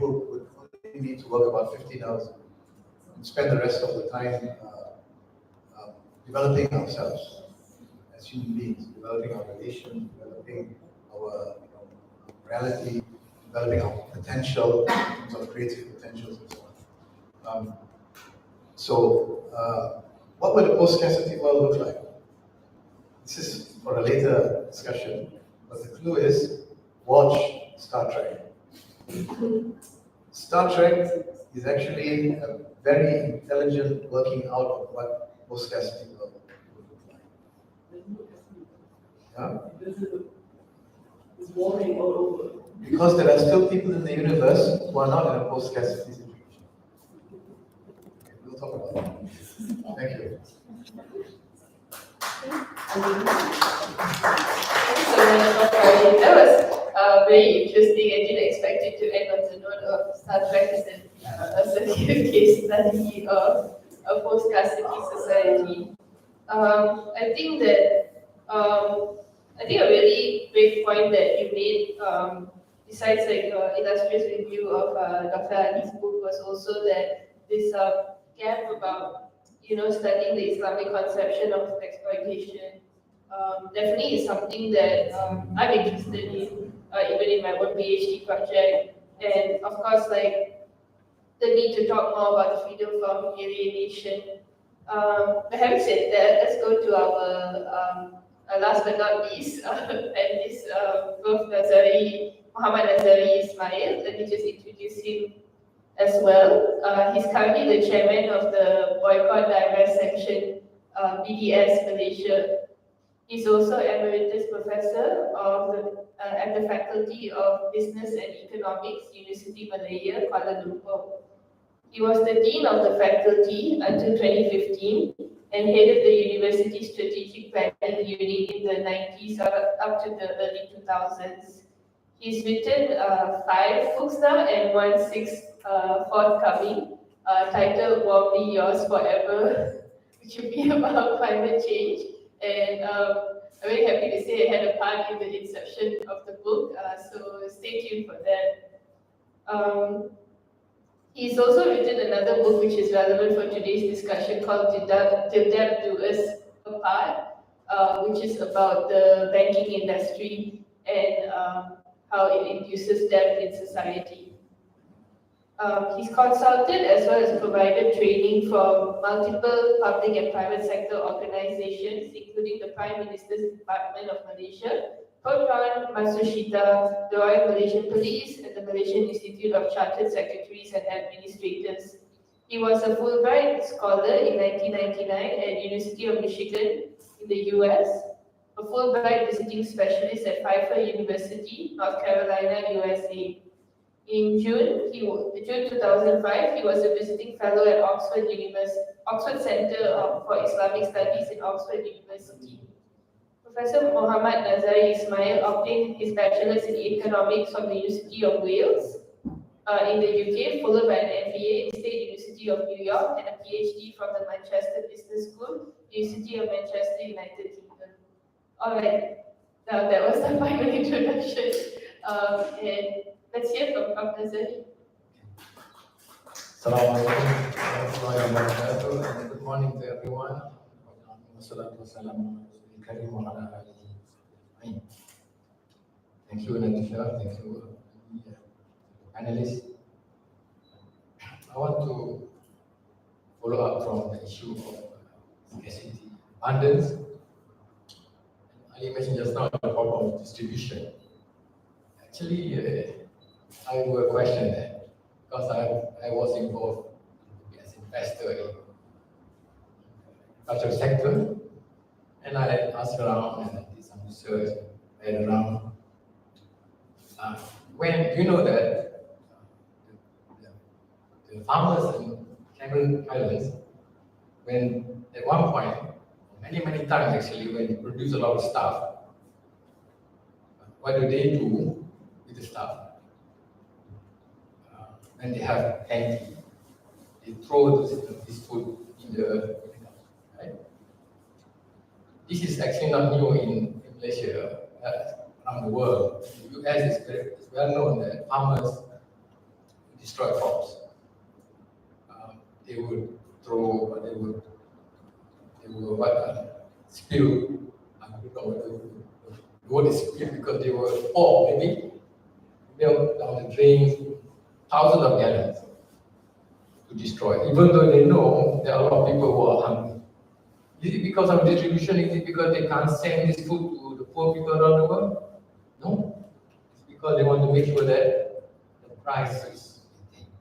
people would only need to work about 15 hours and spend the rest of the time developing ourselves as human beings, developing our relations, developing our morality, developing our potential, in terms of creative potentials and so on. What would a post-scarcity world look like? This is for a later discussion, but the clue is watch Star Trek. Star Trek is actually a very intelligent working out of what post-scarcity world would look like. Yeah? It's warming all over. Because there are still people in the universe who are not in a post-scarcity situation. Okay, we'll talk about that. Thank you. That was very interesting. I didn't expect it to end on the note of Star Trek as a case study of a post-scarcity society. I think a really great point that you made, besides like illustrious review of Dr. Ali's book, was also that this gap about studying the Islamic conception of exploitation definitely is something that I'm interested in, even in my own PhD project. And of course, like the need to talk more about the freedom from alienation. But having said that, let's go to our last but not least, and this both Muhammad Nazari Ismail. Let me just introduce him as well. He's currently the chairman of the Boycott, Divest Section, BDS Malaysia. He's also emeritus professor at the Faculty of Business and Economics, University Malaya, Kuala Lumpur. He was the dean of the faculty until 2015 and headed the university's strategic planning unit in the 90s up to the early 2000s. He's written 5 books now and 1 forthcoming, titled Warmly Yours Forever, which will be about climate change. And I'm very happy to say I had a part in the inception of the book, so stay tuned for that. He's also written another book which is relevant for today's discussion called Till Debt Do Us Apart, which is about the banking industry and how it induces debt in society. He's consulted as well as provided training for multiple public and private sector organizations, including the Prime Minister's Department of Malaysia, Pertuan Masusita, the Royal Malaysian Police, and the Malaysian Institute of Chartered Secretaries and Administrators. He was a Fulbright Scholar in 1999 at University of Michigan in the US, a Fulbright Visiting Specialist at Pfeiffer University, North Carolina, USA. In June 2005, he was a visiting fellow at Oxford Center for Islamic Studies in Oxford University. Professor Muhammad Nazari Ismail obtained his bachelor's in economics from the University of Wales in the UK, followed by an MBA in State University of New York and a PhD from the Manchester Business School, University of Manchester, United Kingdom. All right, now that was the final introduction, and let's hear from Dr. Nazari. Assalamualaikum warahmatullahi wabarakatuh, and good morning to everyone. Thank you, Netusha. Thank you, panelists. I want to follow up from the issue of scarcity, abundance. I mentioned just now the problem of distribution. Actually, I have a question there because I was involved as investor in cultural sector, and I asked around and I did some research, read around. When you know that the farmers in Cameron Islands, when at one point, many times actually, when they produce a lot of stuff, what do they do with the stuff? When they have empty, they throw this food in the right? This is actually not new in Malaysia, around the world. In the US, it's well known that farmers destroy crops. They would throw, they would spill. I don't know what the word is spill because they were poor, maybe milk down the drains, thousands of gallons to destroy, even though they know there are a lot of people who are hungry. Is it because of distribution? Is it because they can't send this food to the poor people around the world? No. It's because they want to make sure that the price is maintained.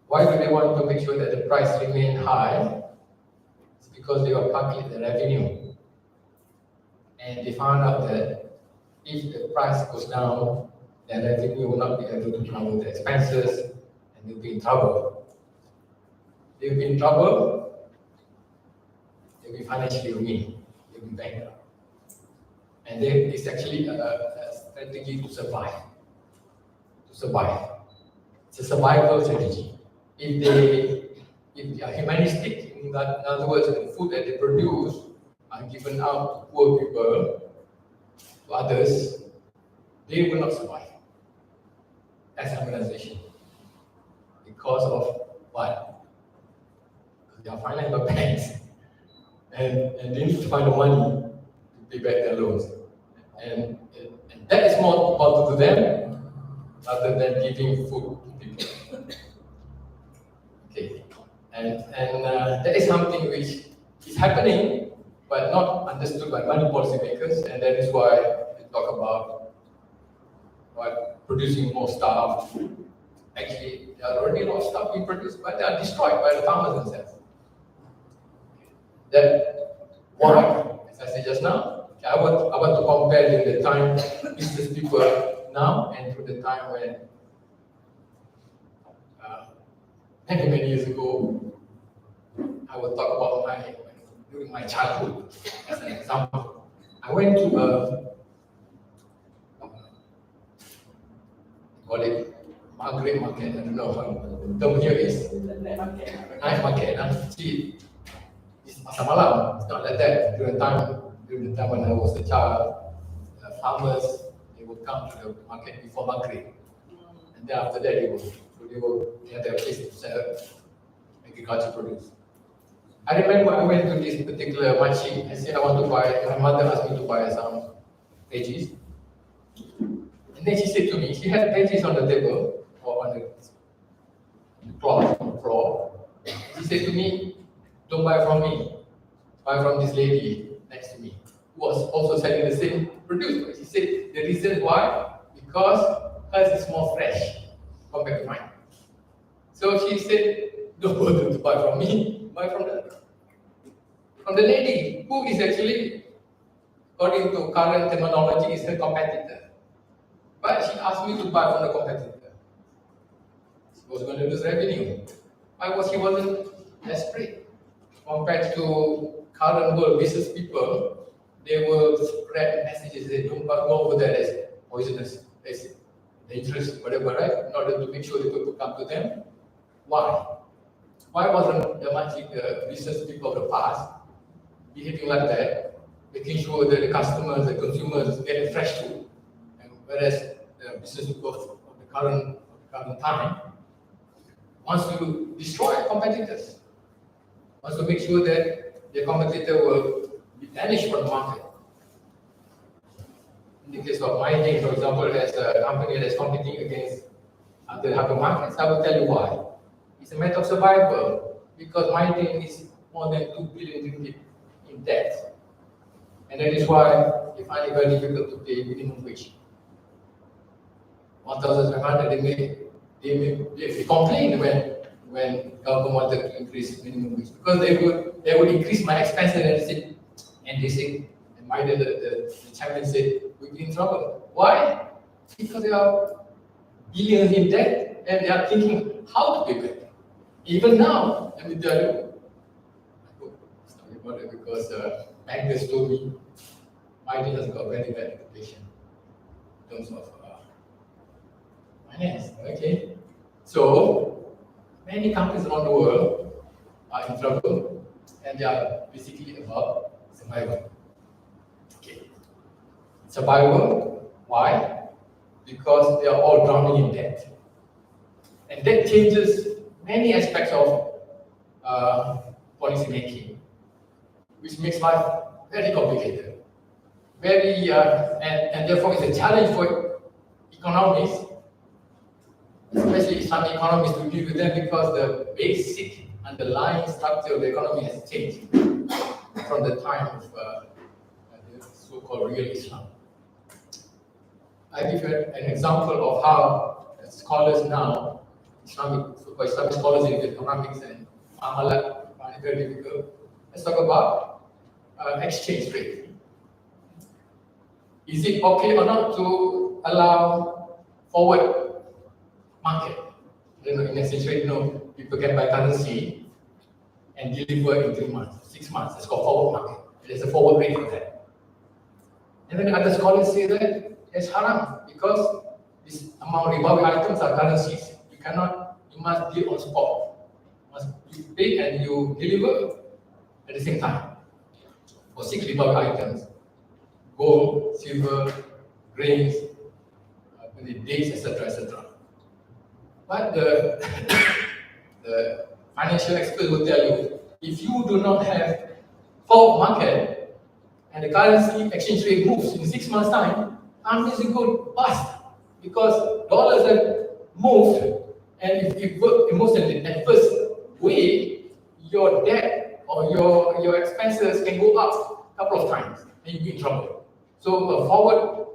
Why do they want to make sure that the price remains high? It's because they will calculate the revenue. And they found out that if the price goes down, their revenue will not be able to cover the expenses and they'll be in trouble. They'll be in trouble, they'll be financially ruined, they'll be bankrupt. And then it's actually a strategy to survive. It's a survival strategy. If they are humanistic, in other words, the food that they produce are given out to poor people, to others, they will not survive as an organization. Because of what? They are financed by banks, and they need to find the money to pay back their loans. And that is more important to them rather than giving food to people. Okay, and that is something which is happening but not understood by many policymakers, and that is why we talk about producing more stuff. Actually, there are already a lot of stuff being produced, but they are destroyed by the farmers themselves. That why, as I said just now, I want to compare the time business people now and to the time when many years ago, I will talk about during my childhood as an example. I went to call it Market market. I don't know how the term here is. Night market. See, it's pasar malam. It's not like that. During the time when I was a child, farmers they would come to the market before Maghrib, and then after that they had their place to sell agricultural produce. I remember I went to this particular market. I said I want to buy. My mother asked me to buy some veggies, and then she said to me, she had veggies on the table or on the cloth on the floor. She said to me, "Don't buy from me. Buy from this lady next to me, who was also selling the same produce." But she said the reason why, because hers is more fresh compared to mine. So she said, "Don't bother to buy from me. Buy from the lady who is actually, according to current terminology, is her competitor." But she asked me to buy from the competitor. She was going to lose revenue. Why was she wasn't desperate? Compared to current world business people, they will spread messages. They don't go over there as poisonous, as dangerous, whatever, right? In order to make sure that people come to them. Why? Why wasn't the business people of the past behaving like that, making sure that the customers, the consumers get fresh food? And whereas the business people of the current time wants to destroy competitors, wants to make sure that the competitor will be banished from the market. In the case of my thing, for example, as a company that is competing against other hypermarkets, I will tell you why. It's a matter of survival, because my thing is more than 2 billion ringgit in debt. And that is why they find it very difficult to pay minimum wage. 1,500, they complain when government wanted to increase minimum wage, because they would increase my expenses, and they say, and the chairman said, we'll be in trouble. Why? Because they are billions in debt and they are thinking how to pay back. Even now, let me tell you, I hope it's not about it, because bankers told me my deal has got very bad reputation in terms of finance. Okay, so many companies around the world are in trouble, and they are basically about survival. Okay, survival. Why? Because they are all drowning in debt. And that changes many aspects of policy making, which makes life very complicated. And therefore it's a challenge for economists, especially Islamic economists, to deal with them because the basic underlying structure of the economy has changed from the time of the so-called real Islam. I give you an example of how scholars now, Islamic scholars in economics and muamalat, find it very difficult. Let's talk about exchange rate. Is it okay or not to allow forward market? In exchange rate, people can buy currency and deliver in 3 months, 6 months. It's called forward market. There's a forward rate for that. And then other scholars say that it's haram because this amount of ribawi items are currencies. You must deal on spot. You must pay and you deliver at the same time. For 6 ribawi items, gold, silver, grains, dates, etc., etc. But the financial experts will tell you, if you do not have forward market and the currency exchange rate moves in 6 months' time, countries will go bust because dollars have moved, and if it moves in the adverse way, your debt or your expenses can go up a couple of times and you'll be in trouble. So a forward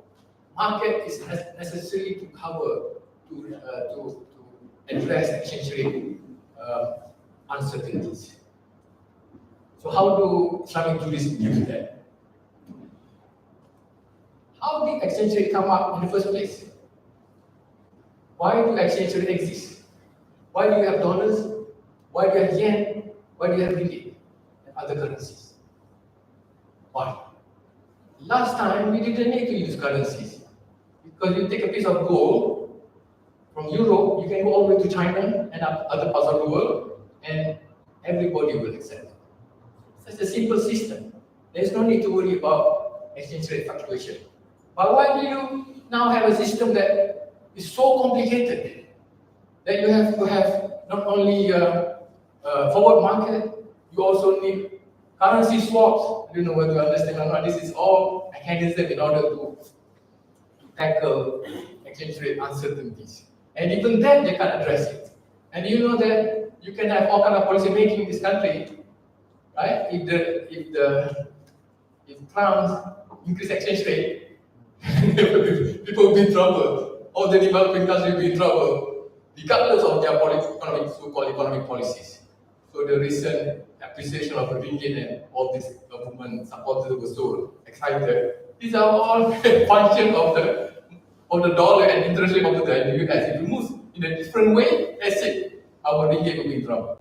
market is necessary to cover, to address exchange rate uncertainties. So how do Islamic jurists use that? How did exchange rate come up in the first place? Why do exchange rate exist? Why do you have dollars? Why do you have yen? Why do you have ringgit and other currencies? Why? Last time we didn't need to use currencies because you take a piece of gold from Europe, you can go all the way to China and other parts of the world, and everybody will accept it. It's a simple system. There's no need to worry about exchange rate fluctuation. But why do you now have a system that is so complicated that you have to have not only forward market, you also need currency swaps? I don't know whether you understand or not. This is all mechanism in order to tackle exchange rate uncertainties. And even then, they can't address it. And you know that you can have all kind of policy making in this country, right? If France increase exchange rate, people will be in trouble. All the developing countries will be in trouble, regardless of their so-called economic policies. So the recent appreciation of the ringgit and all these government supporters were so excited. These are all function of the dollar and interest rate of the US. If it moves in a different way, that's it. Our ringgit will be in trouble.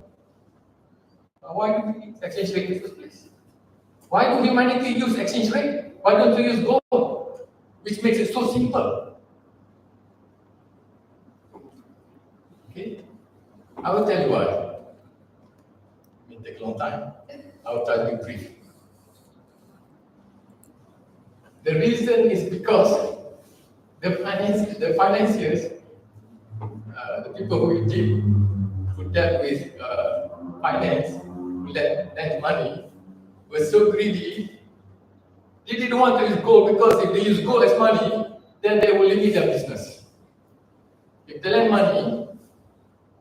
Why do we use exchange rate in the first place? Why do humanity use exchange rate? Why don't we use gold? Which makes it so simple. Okay? I will tell you why. It may take a long time. I will try to be brief. The reason is because the financiers, the people who dealt with finance, who lent money, were so greedy. They didn't want to use gold because if they use gold as money, then they will limit their business. If they lend money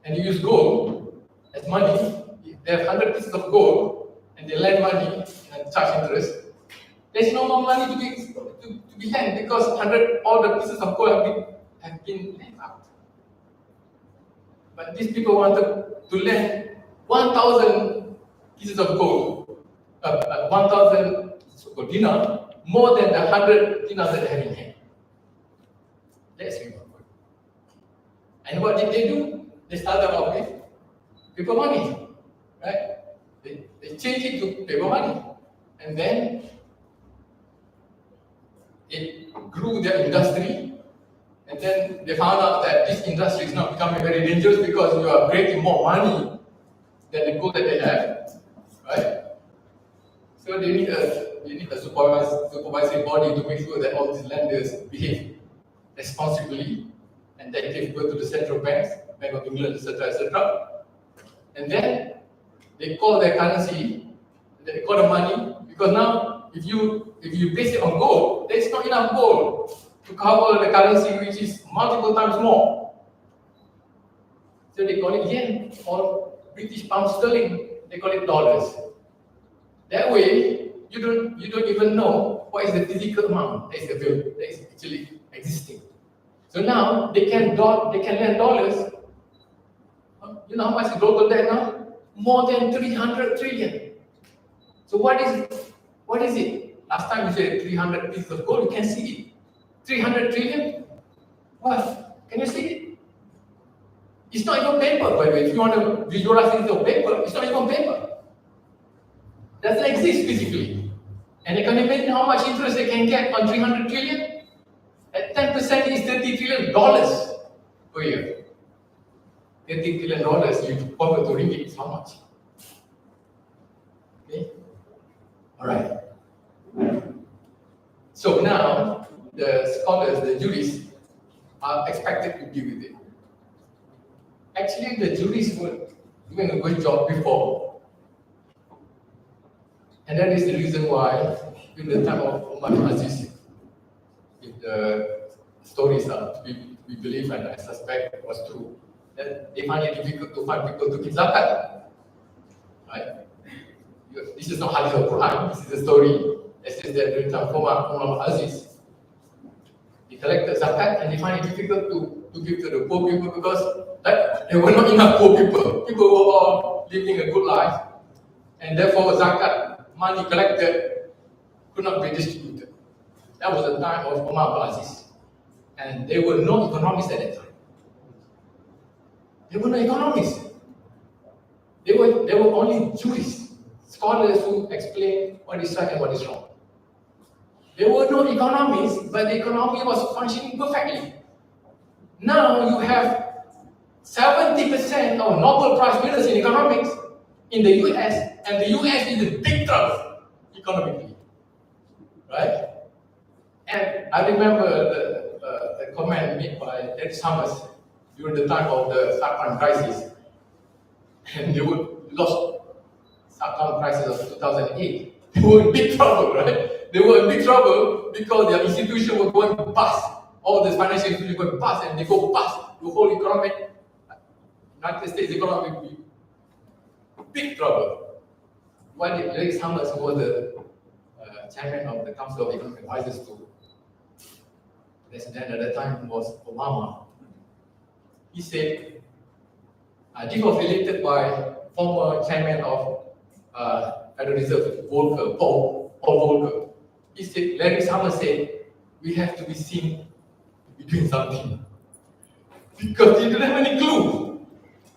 and you use gold as money, if they have 100 pieces of gold and they lend money and charge interest, there's no more money to be lent because all the pieces of gold have been lent out. But these people wanted to lend 1,000 pieces of gold, 1,000 dinar, more than the 100 dinars that they have in hand. That's remarkable. And what did they do? They started off with paper money, right? They changed it to paper money, and then it grew their industry, and then they found out that this industry is now becoming very dangerous because you are creating more money than the gold that they have, right? So they need a supervisory body to make sure that all these lenders behave responsibly and that give birth to the central banks Bank of England, etc., etc. And then they call their currency, they call the money, because now if you base it on gold, there's not enough gold to cover the currency, which is multiple times more. So they call it yen or British pound sterling. They call it dollars. That way, you don't even know what is the physical amount that is available, that is actually existing. So now they can lend dollars. You know how much is global debt now? More than 300 trillion. So what is it? Last time we said 300 pieces of gold, you can see it. 300 trillion? What? Can you see it? It's not even paper, by the way. If you want to visualize it on paper, it's not even paper. It doesn't exist physically. And you can imagine how much interest they can get on 300 trillion? At 10% is $30 trillion per year. $30 trillion, you convert to ringgit, is how much? Okay? Alright. So now, the scholars, the jurists, are expected to deal with it. Actually, the jurists were doing a good job before. And that is the reason why, in the time of Umar Aziz, if the stories are we believe and I suspect was true, that they find it difficult to find people to give zakat. Right? This is not hadith or Quran, this is a story that says that during the time of Umar Aziz, they collected zakat and they find it difficult to give to the poor people because there were not enough poor people. People were all living a good life, and therefore zakat money collected could not be distributed. That was the time of Umar Aziz, and there were no economists at that time. There were no economists. There were only jurists, scholars who explain what is right and what is wrong. There were no economists, but the economy was functioning perfectly. Now you have 70% of Nobel Prize winners in economics in the US, and the US is in big trouble economically, right? And I remember the comment made by Ed Summers during the time of the subprime crisis, and they would lost subprime crisis of 2008. They were in big trouble, right? They were in big trouble because their institution was going bust. All the financial institutions were going bust, and they go bust. The whole economic, United States economy will be big trouble. Why did Ed Summers, who was the chairman of the Council of Economic Advisors to President at that time was Obama. He said, this was related by former chairman of Federal Reserve, Volcker, Paul Volcker. He said, Larry Summers said, we have to be seen to be doing something. Because they didn't have any clue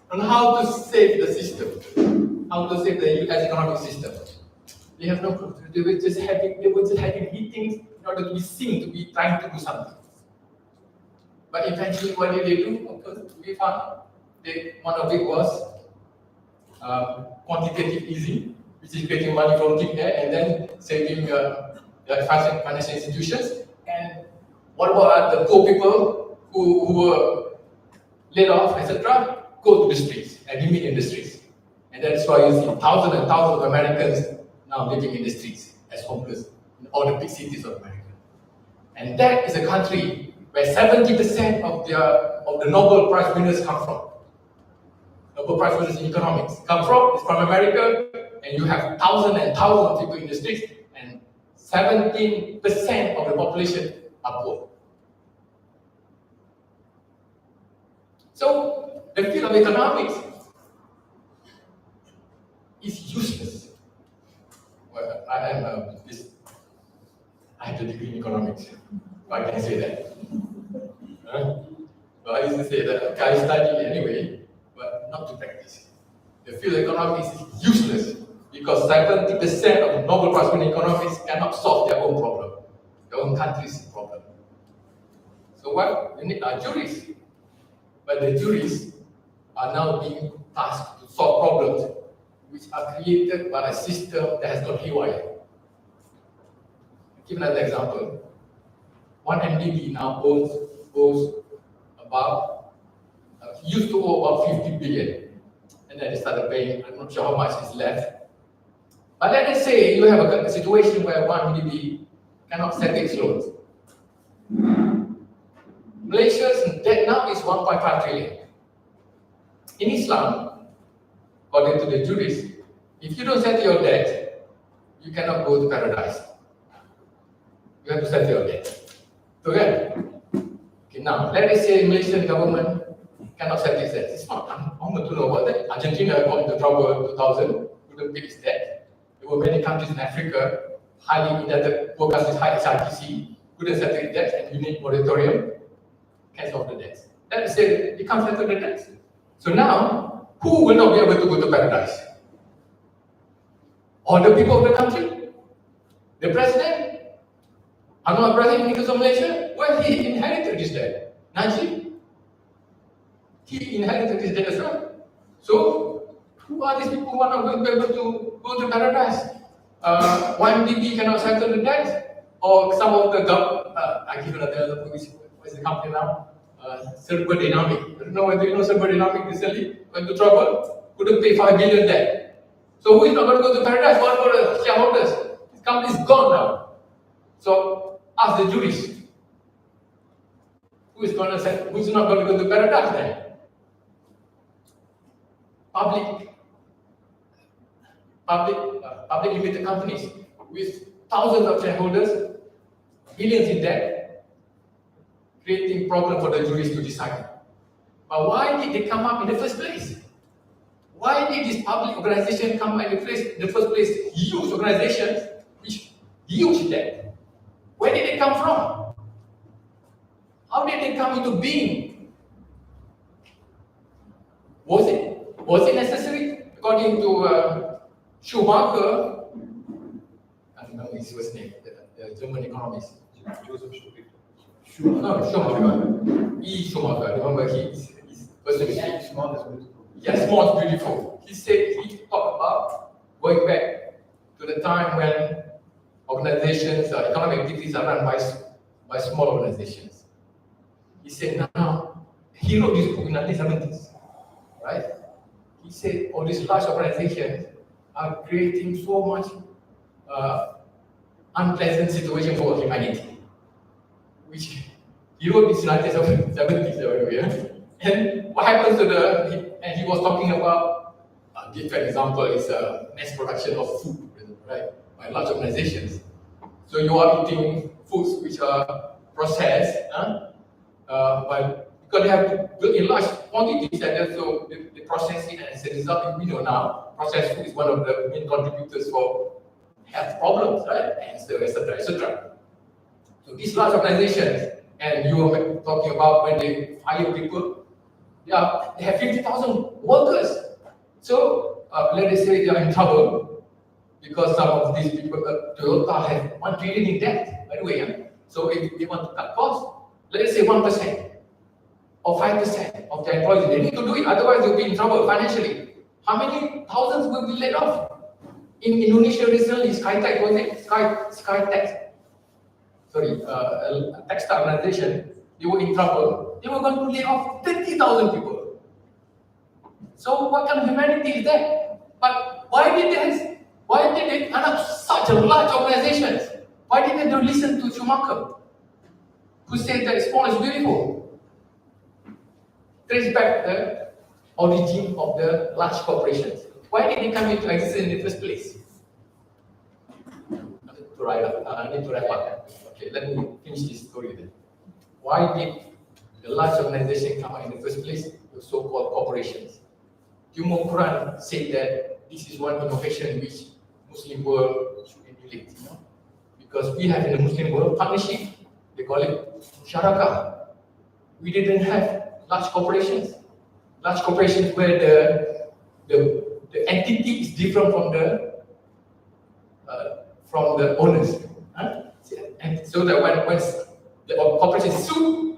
on how to save the system, how to save the US economic system. They have no clue. They were just having meetings in order to be seen to be trying to do something. But eventually, what did they do? Of course, we found that one of it was quantitative easing, which is creating money from thin air and then saving the financial institutions. And what about the poor people who were laid off, etc.? Go to the streets and remain in the streets. And that's why you see thousands and thousands of Americans now living in the streets as homeless in all the big cities of America. And that is a country where 70% of the Nobel Prize winners come from. Nobel Prize winners in economics come from America, and you have thousands and thousands of people in the streets, and 17% of the population are poor. So the field of economics is useless. Well, I have a degree in economics, if I can say that. So I used to say that I study anyway, but not to practice. The field of economics is useless because 70% of Nobel Prize winning economists cannot solve their own problem, their own country's problem. So what we need are jurists. But the jurists are now being tasked to solve problems which are created by a system that has got haywire. Give another example. One MDB now owes about he used to owe about 50 billion. And then they started paying, I'm not sure how much is left. But let us say you have a situation where one MDB cannot settle its loans. Malaysia's debt now is 1.5 trillion. In Islam, according to the jurists, if you don't settle your debt, you cannot go to paradise. You have to settle your debt. So, okay, now, let us say Malaysian government cannot settle its debt. It's not uncommon to know about that. Argentina got into trouble in 2000, couldn't pay its debt. There were many countries in Africa, highly indebted, poor countries, high HRTC, couldn't settle its debt, and you need moratorium, cancel off the debts. Let us say they can't settle the debts. So now, who will not be able to go to paradise? All the people of the country? The president? Anwar Ibrahim Nicholas of Malaysia? Well, he inherited this debt. Najib? He inherited this debt as well. So, who are these people who are not going to be able to go to paradise? YMDB cannot settle the debt? Or some of the I give another example, what is the company now? Server Dynamic. I don't know whether you know Server Dynamic recently went to trouble, couldn't pay 5 billion debt. So who is not going to go to paradise? What about the shareholders? This company is gone now. So ask the jurists. Who is not going to go to paradise then? Public limited companies with thousands of shareholders, billions in debt, creating problem for the juries to decide. But why did they come up in the first place? Why did this public organization come up in the first place? Huge organizations with huge debt. Where did they come from? How did they come into being? Was it necessary? According to Schumacher, I don't know his first name, the German economist. Joseph Schumpeter. No, Schumacher. Schumacher. Remember, his first name is Small is beautiful. Yes, small is beautiful. He talked about going back to the time when organizations, economic activities are run by small organizations. He said now, he wrote this book in the 1970s, right? He said all these large organizations are creating so much unpleasant situation for humanity, which he wrote this in the 1970s, and what happens to and he was talking about, a different example is mass production of food, right, by large organizations. So you are eating foods which are processed, but because they have to build in large quantities, and so they process it, and as a result, we know now, processed food is one of the main contributors for health problems, right, and so etc., etc. So these large organizations, and you were talking about when they fire people, they have 50,000 workers. So let us say they are in trouble because some of these people, Toyota have 1 trillion in debt, by the way. So if they want to cut costs, let us say 1% or 5% of their employees, they need to do it, otherwise they'll be in trouble financially. How many thousands will be laid off? In Indonesia recently, Skytech, was it? Skytech, sorry, a textile organization, they were in trouble. They were going to lay off 30,000 people. So what kind of humanity is that? But why did they turn up such a large organizations? Why did they don't listen to Schumacher, who said that small is beautiful? Trace back the origin of the large corporations. Why did they come into existence in the first place? I need to wrap up. Okay, let me finish this story then. Why did the large organization come out in the first place? The so-called corporations. Timur Quran said that this is one innovation which Muslim world should emulate. Because we have in the Muslim world partnership, they call it Sharakah. We didn't have large corporations. Large corporations where the entity is different from the owners. And so that when the corporation is sued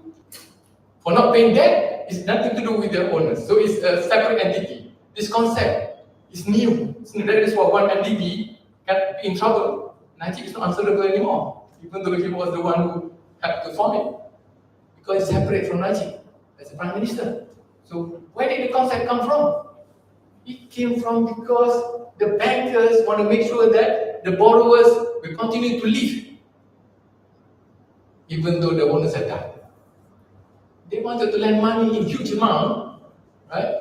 for not paying debt, it's nothing to do with the owners. So it's a separate entity. This concept is new. That is why one entity can be in trouble. Najib is not answerable anymore, even though he was the one who had to form it. Because it's separate from Najib as a prime minister. So where did the concept come from? It came from because the bankers want to make sure that the borrowers will continue to live, even though the owners have died. They wanted to lend money in huge amount, right?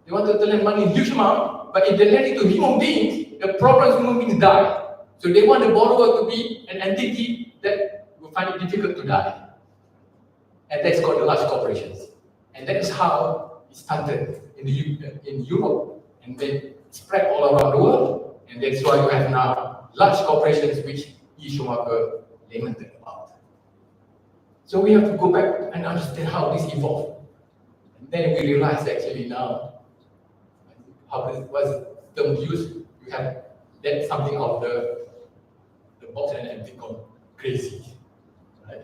They wanted to lend money in huge amount, but if they lend it to human beings, the problem is human beings die. So they want the borrower to be an entity that will find it difficult to die. And that's called the large corporations. And that is how it started in Europe, and then spread all around the world. And that's why you have now large corporations which Schumacher lamented about. So we have to go back and understand how this evolved. And then we realize actually now, how this was term used, you have that something of the box and become crazy. Right?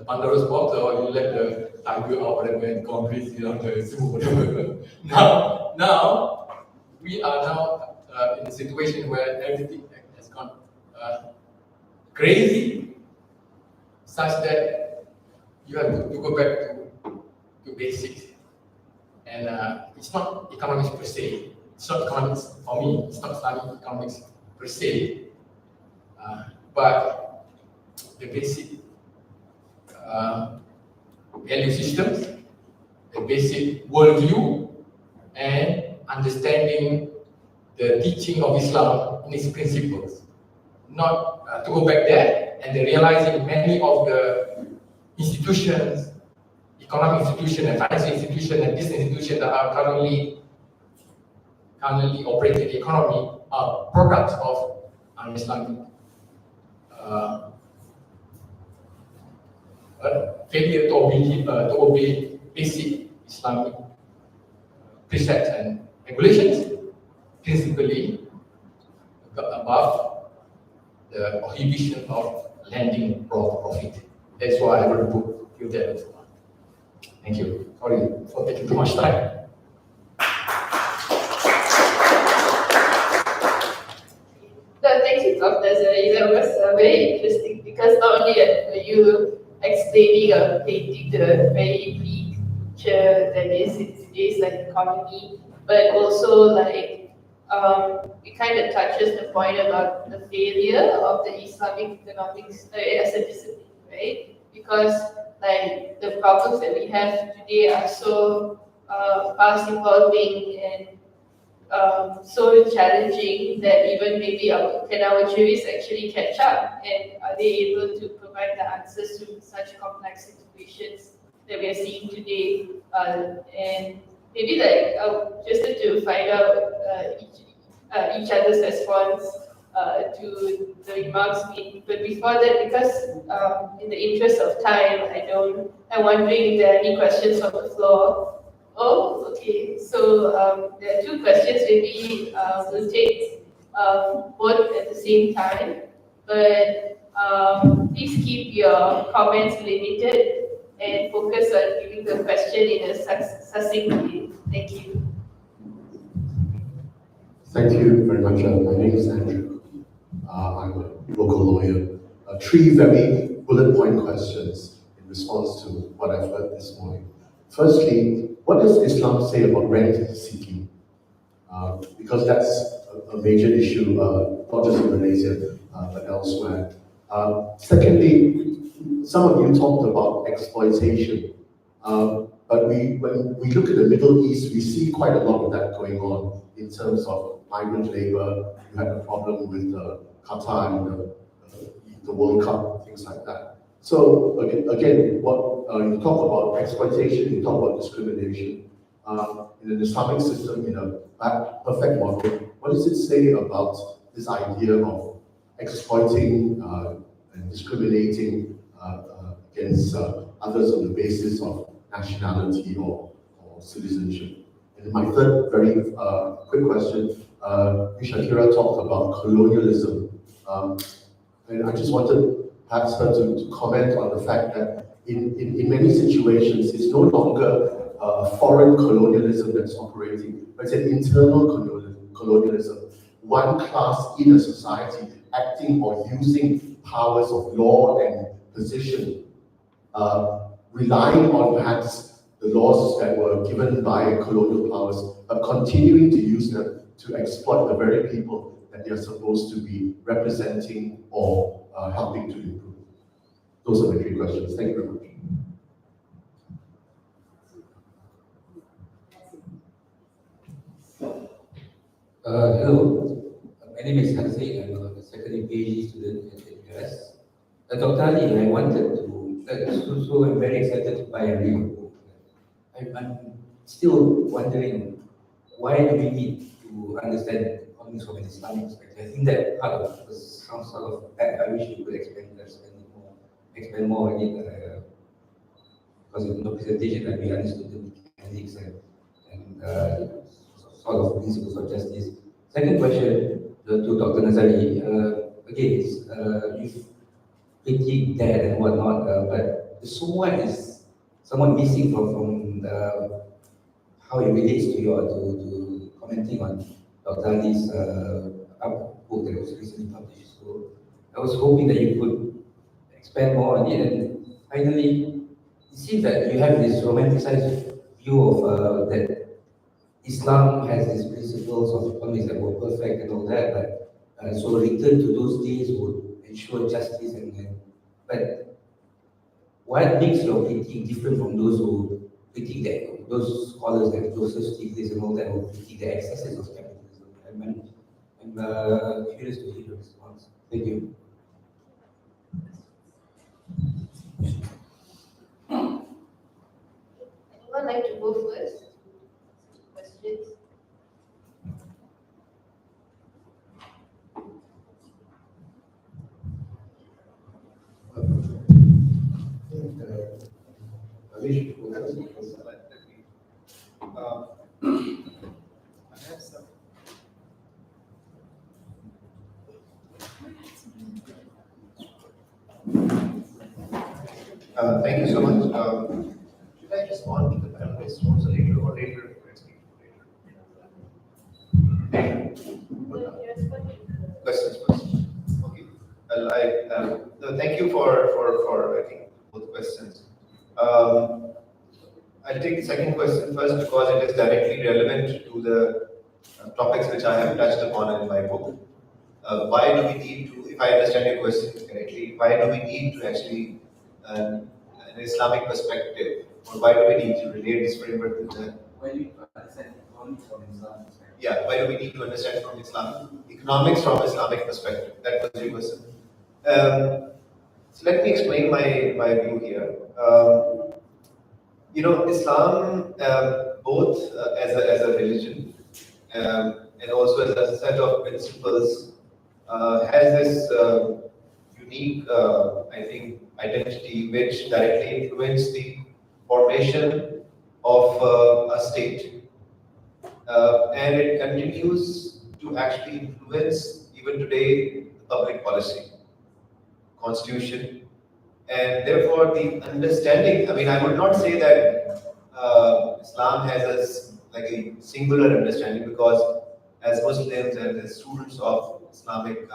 Pandora's box, or you let the tiger out whatever and gone crazy on the zoo, whatever. now we are now in a situation where everything has gone crazy, such that you have to go back to basics. And it's not economics per se. It's not economics for me. It's not studying economics per se, but the basic value systems, the basic worldview, and understanding the teaching of Islam in its principles. Not to go back there and then realizing many of the institutions, economic institutions and financial institutions and business institutions that are currently operating the economy are products of Islamic failure to obey basic Islamic precepts and regulations, principally above the prohibition of lending profit. That's why I wrote a book with that as well. Thank you. Sorry for taking too much time. Thank you, Dr. Nazari. That was very interesting because not only were you explaining or painting the very bleak picture that is in today's economy, but also it kind of touches the point about the failure of the Islamic economics as a discipline, right? Because the problems that we have today are so fast evolving and so challenging that even maybe can our juries actually catch up, and are they able to provide the answers to such complex situations that we are seeing today? And maybe just to find out each other's response to the remarks made. But before that, because in the interest of time, I'm wondering if there are any questions on the floor. Oh, okay. So there are two questions. Maybe we'll take both at the same time. But please keep your comments limited and focus on giving the question in a succinct way. Thank you. Thank you very much. My name is Andrew. I'm a local lawyer. Three very bullet point questions in response to what I've heard this morning. Firstly, what does Islam say about rent seeking? Because that's a major issue, not just in Malaysia, but elsewhere. Secondly, some of you talked about exploitation. But when we look at the Middle East, we see quite a lot of that going on in terms of migrant labor. You had a problem with Qatar and the World Cup, things like that. So again, what you talk about exploitation, you talk about discrimination. In an Islamic system, in a perfect model, what does it say about this idea of exploiting and discriminating against others on the basis of nationality or citizenship? And my third very quick question, Shakira talked about colonialism. And I just wanted perhaps her to comment on the fact that in many situations, it's no longer a foreign colonialism that's operating, but it's an internal colonialism. One class in a society acting or using powers of law and position, relying on perhaps the laws that were given by colonial powers, but continuing to use them to exploit the very people that they are supposed to be representing or helping to improve? Those are my 3 questions. Thank you very much. Hello, my name is Hansi. I'm a secondary PhD student at the US. Dr. Ali, I wanted to, so I'm very excited to buy a real book. I'm still wondering, why do we need to understand economics from an Islamic perspective? I think that part of it was some sort of, I wish you could expand more on it, because in the presentation that we understood the mechanics and sort of principles of justice. Second question to Dr. Nazari. Again, you've critiqued that and whatnot, but the so what is somewhat missing from how it relates to your to commenting on Dr. Ali's book that was recently published. So I was hoping that you could expand more on it. And finally, it seems that you have this romanticized view of that Islam has these principles of economics that were perfect and all that, but so a return to those days would ensure justice but what makes your critique different from those who critique that, those scholars like Joseph Stiglitz and all that who critique the excesses of capitalism? I'm curious to hear your response. Thank you. Anyone like to go first? Questions? I have some. Thank you so much. Should I respond to the panelists also later or later? Questions first. Okay. Well, no, thank you for I think both questions. I'll take the second question first because it is directly relevant to the topics which I have touched upon in my book. Why do we need to, if I understand your question correctly, why do we need to actually an Islamic perspective, or why do we need to relate this framework to the? Why do you understand economics from Islam? Yeah, why do we need to understand from economics from Islamic perspective? That was your question. So let me explain my view here. Islam, both as a religion and also as a set of principles, has this unique, I think, identity which directly influences the formation of a state. And it continues to actually influence, even today, the public policy, constitution, and therefore the understanding. I mean, I would not say that Islam has a singular understanding, because as Muslims and as students of Islamic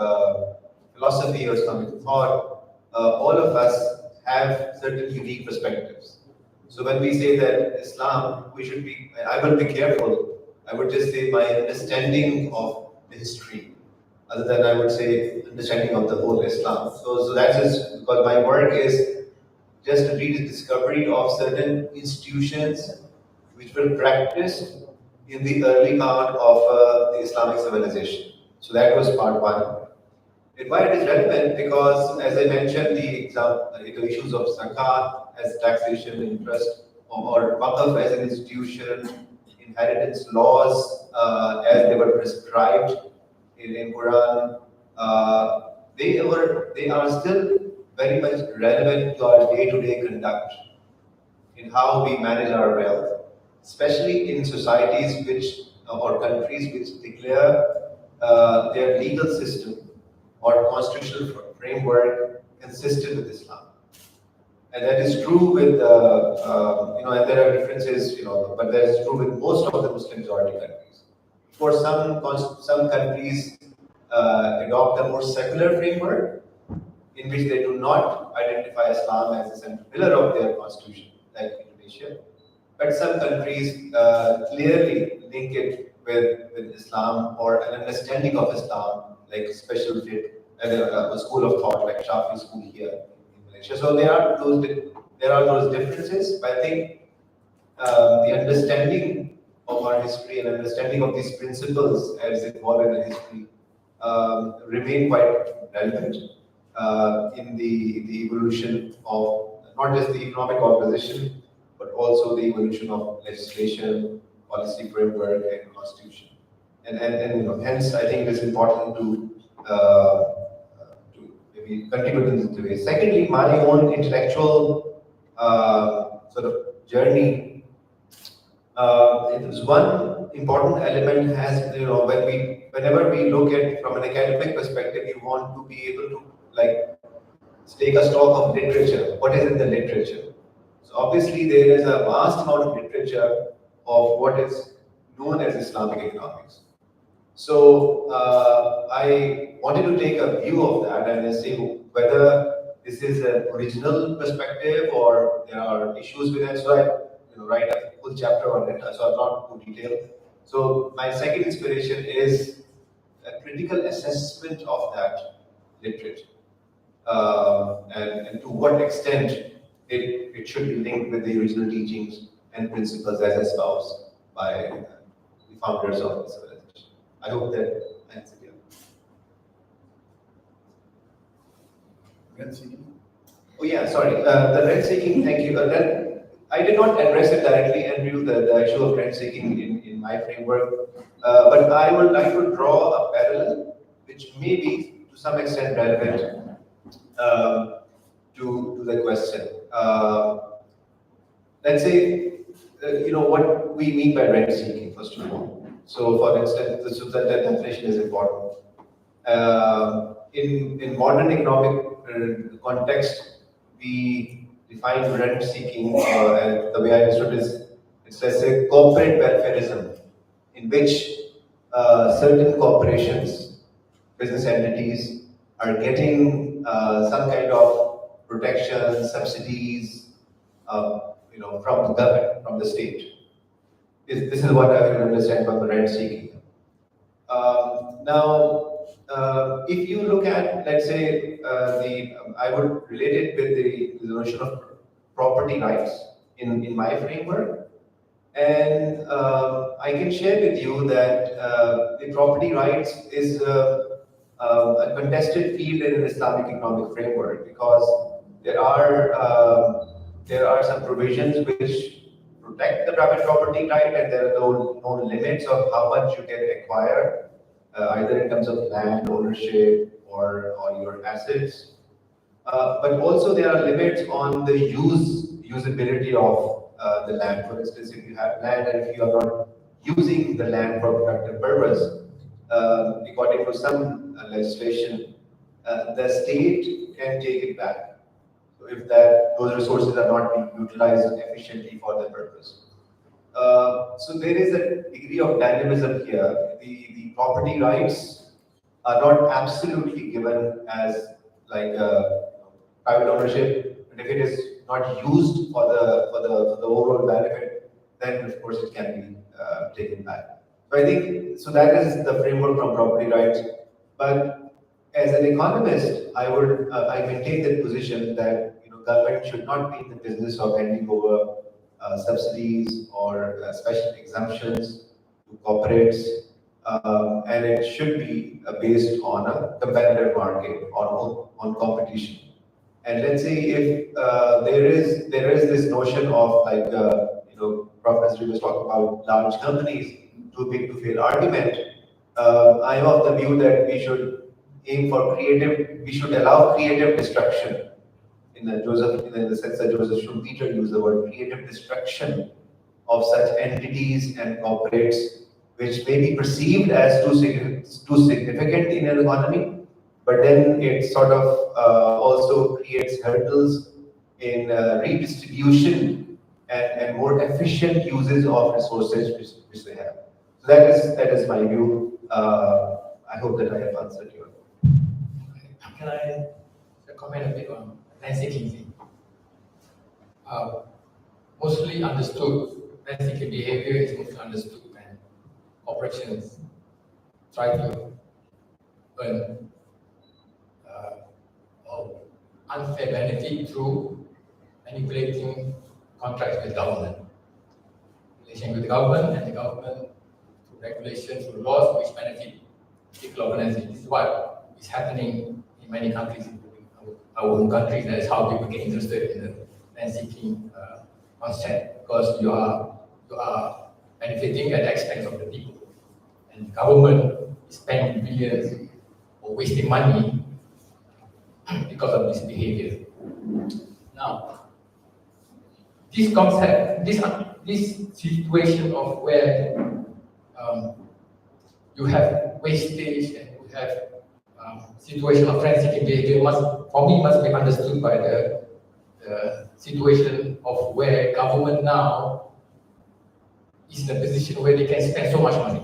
philosophy or Islamic thought, all of us have certain unique perspectives. So when we say that Islam, we should be, I will be careful. I would just say my understanding of the history, other than I would say understanding of the whole Islam. So that's just because my work is just to read the discovery of certain institutions which were practiced in the early part of the Islamic civilization. So that was part one. And why it is relevant? Because, as I mentioned, the issues of zakat as taxation, interest, or waqf as an institution, inheritance laws as they were prescribed in Quran, they are still very much relevant to our day-to-day conduct in how we manage our wealth, especially in societies or countries which declare their legal system or constitutional framework consistent with Islam. And that is true with, and there are differences, but that is true with most of the Muslim majority countries. For some countries adopt a more secular framework in which they do not identify Islam as a central pillar of their constitution, like Indonesia. but some countries clearly link it with Islam or an understanding of Islam, like special fit, a school of thought like Shafi school here in Malaysia. So there are those differences, but I think the understanding of our history and understanding of these principles as involved in the history remain quite relevant in the evolution of not just the economic organization, but also the evolution of legislation, policy framework, and constitution. And hence, I think it is important to maybe contribute in this way. Secondly, my own intellectual sort of journey. It is one important element has, whenever we look at from an academic perspective, you want to be able to like take a stock of literature. What is in the literature? So obviously there is a vast amount of literature of what is known as Islamic economics. So I wanted to take a view of that and see whether this is an original perspective or there are issues with it. So I write a full chapter on it, so I'm not too detailed. So my second inspiration is a critical assessment of that literature. And to what extent it should be linked with the original teachings and principles as espoused by the founders of the civilization. I hope that answered you. Rent seeking? Oh yeah, sorry. The rent seeking, thank you. I did not address it directly, Andrew, the issue of rent seeking in my framework. But I would like to draw a parallel which may be to some extent relevant to the question. Let's say, what we mean by rent seeking, first of all. So, for instance, that definition is important. In modern economic context, we define rent seeking, and the way I understood is, it's let's say corporate welfareism, in which certain corporations, business entities, are getting some kind of protection, subsidies, from the government, from the state. This is what I will understand by the rent seeking. Now, if you look at, let's say, I would relate it with the notion of property rights in my framework. And I can share with you that the property rights is a contested field in an Islamic economic framework because there are some provisions which protect the private property right, and there are no limits of how much you can acquire, either in terms of land ownership or on your assets. But also there are limits on the usability of the land. For instance, if you have land and if you are not using the land for productive purpose, according to some legislation, the state can take it back. So if those resources are not being utilized efficiently for the purpose. So there is a degree of dynamism here. The property rights are not absolutely given as like private ownership, but if it is not used for the overall benefit, then of course it can be taken back. So I think that is the framework from property rights. But as an economist, I maintain that position that government should not be in the business of handing over subsidies or special exemptions to corporates, and it should be based on a competitive market, on competition. And let's say if there is this notion of like Professor was talking about large companies, too big to fail argument. I am of the view that we should aim for we should allow creative destruction. In the sense that Joseph Schumpeter used the word creative destruction of such entities and corporates, which may be perceived as too significant in an economy, but then it sort of also creates hurdles in redistribution and more efficient uses of resources which they have. So that is my view. I hope that I have answered you. Can I comment a bit on rent seeking thing? Mostly understood rent-seeking behavior is mostly understood when corporations try to earn unfair benefit through manipulating contracts with government, relation with the government, and the government through regulations, through laws which benefit particular organizations. This is what is happening in many countries, including our own country. That is how people get interested in the rent-seeking concept, because you are benefiting at the expense of the people, and the government is spending billions or wasting money because of this behavior. Now, this concept, this situation of where you have wastage and you have situation of rent-seeking behavior must be understood by the situation of where government now is in a position where they can spend so much money.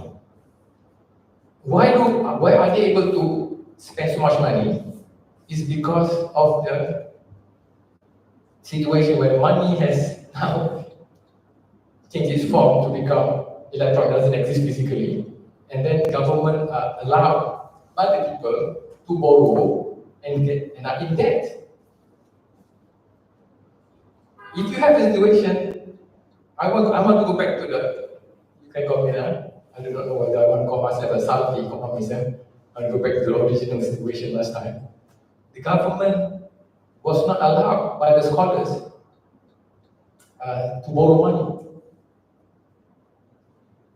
Why are they able to spend so much money? Is because of the situation where money has now changed its form to become electronic, doesn't exist physically, and then government are allowed other people to borrow and are in debt. If you have a situation, I want to go back to you can call me now. I do not know whether I want to call myself a Salafi economist. I'll go back to the original situation last time. The government was not allowed by the scholars to borrow money.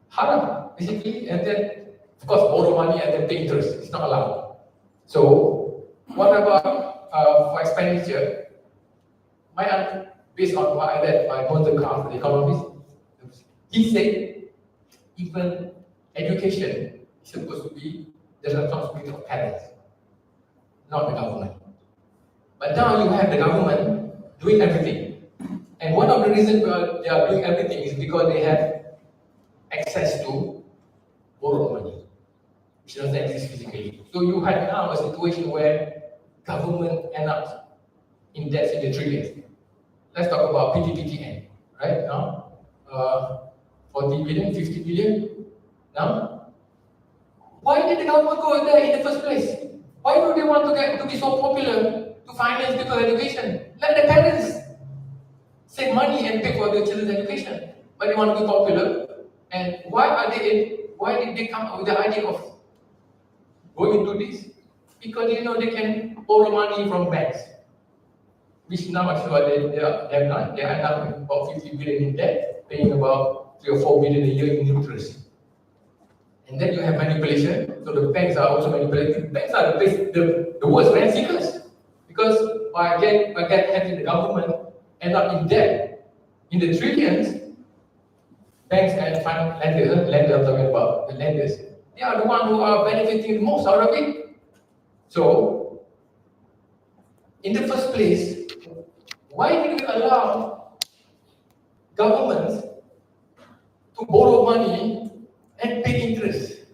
Haram, basically, and then, of course, borrow money and then pay interest. It's not allowed. So, what about for expenditure? Based on what I read by Mohd, the economist, he said even education is supposed to be the responsibility of parents, not the government. But now you have the government doing everything. And one of the reasons they are doing everything is because they have access to borrow money, which doesn't exist physically. So you have now a situation where government end up in debts in the trillions. Let's talk about PTPTN, right? Now, 40 billion, 50 billion. Now, why did the government go there in the first place? Why do they want to be so popular to finance people's education? Let the parents save money and pay for their children's education. But they want to be popular. And why did they come up with the idea of going into this? Because they can borrow money from banks, which now actually they have done. They are now about 50 billion in debt, paying about 3 or 4 billion a year in interest. And then you have manipulation. So the banks are also manipulating. Banks are the worst rent seekers, because by having the government end up in debt in the trillions, banks and lenders, I'm talking about the lenders, they are the ones who are benefiting the most out of it. So, in the first place, why did we allow governments to borrow money and pay interest?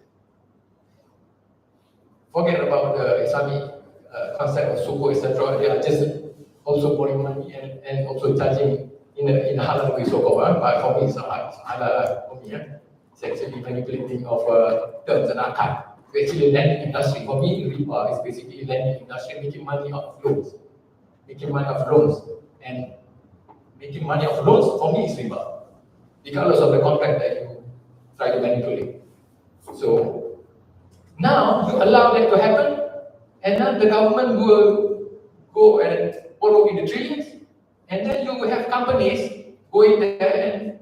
Forget about the Islamic concept of suku, etc. They are just also borrowing money and also charging in a halal way, so-called. But for me, it's halal for me. It's actually manipulating of terms and akad. It's actually lending industry. For me, riba is basically lending industry, making money out of loans. Making money of loans. And making money of loans, for me, is riba, regardless of the contract that you try to manipulate. So, now you allow that to happen, and now the government will go and borrow in the trillions, and then you will have companies going there and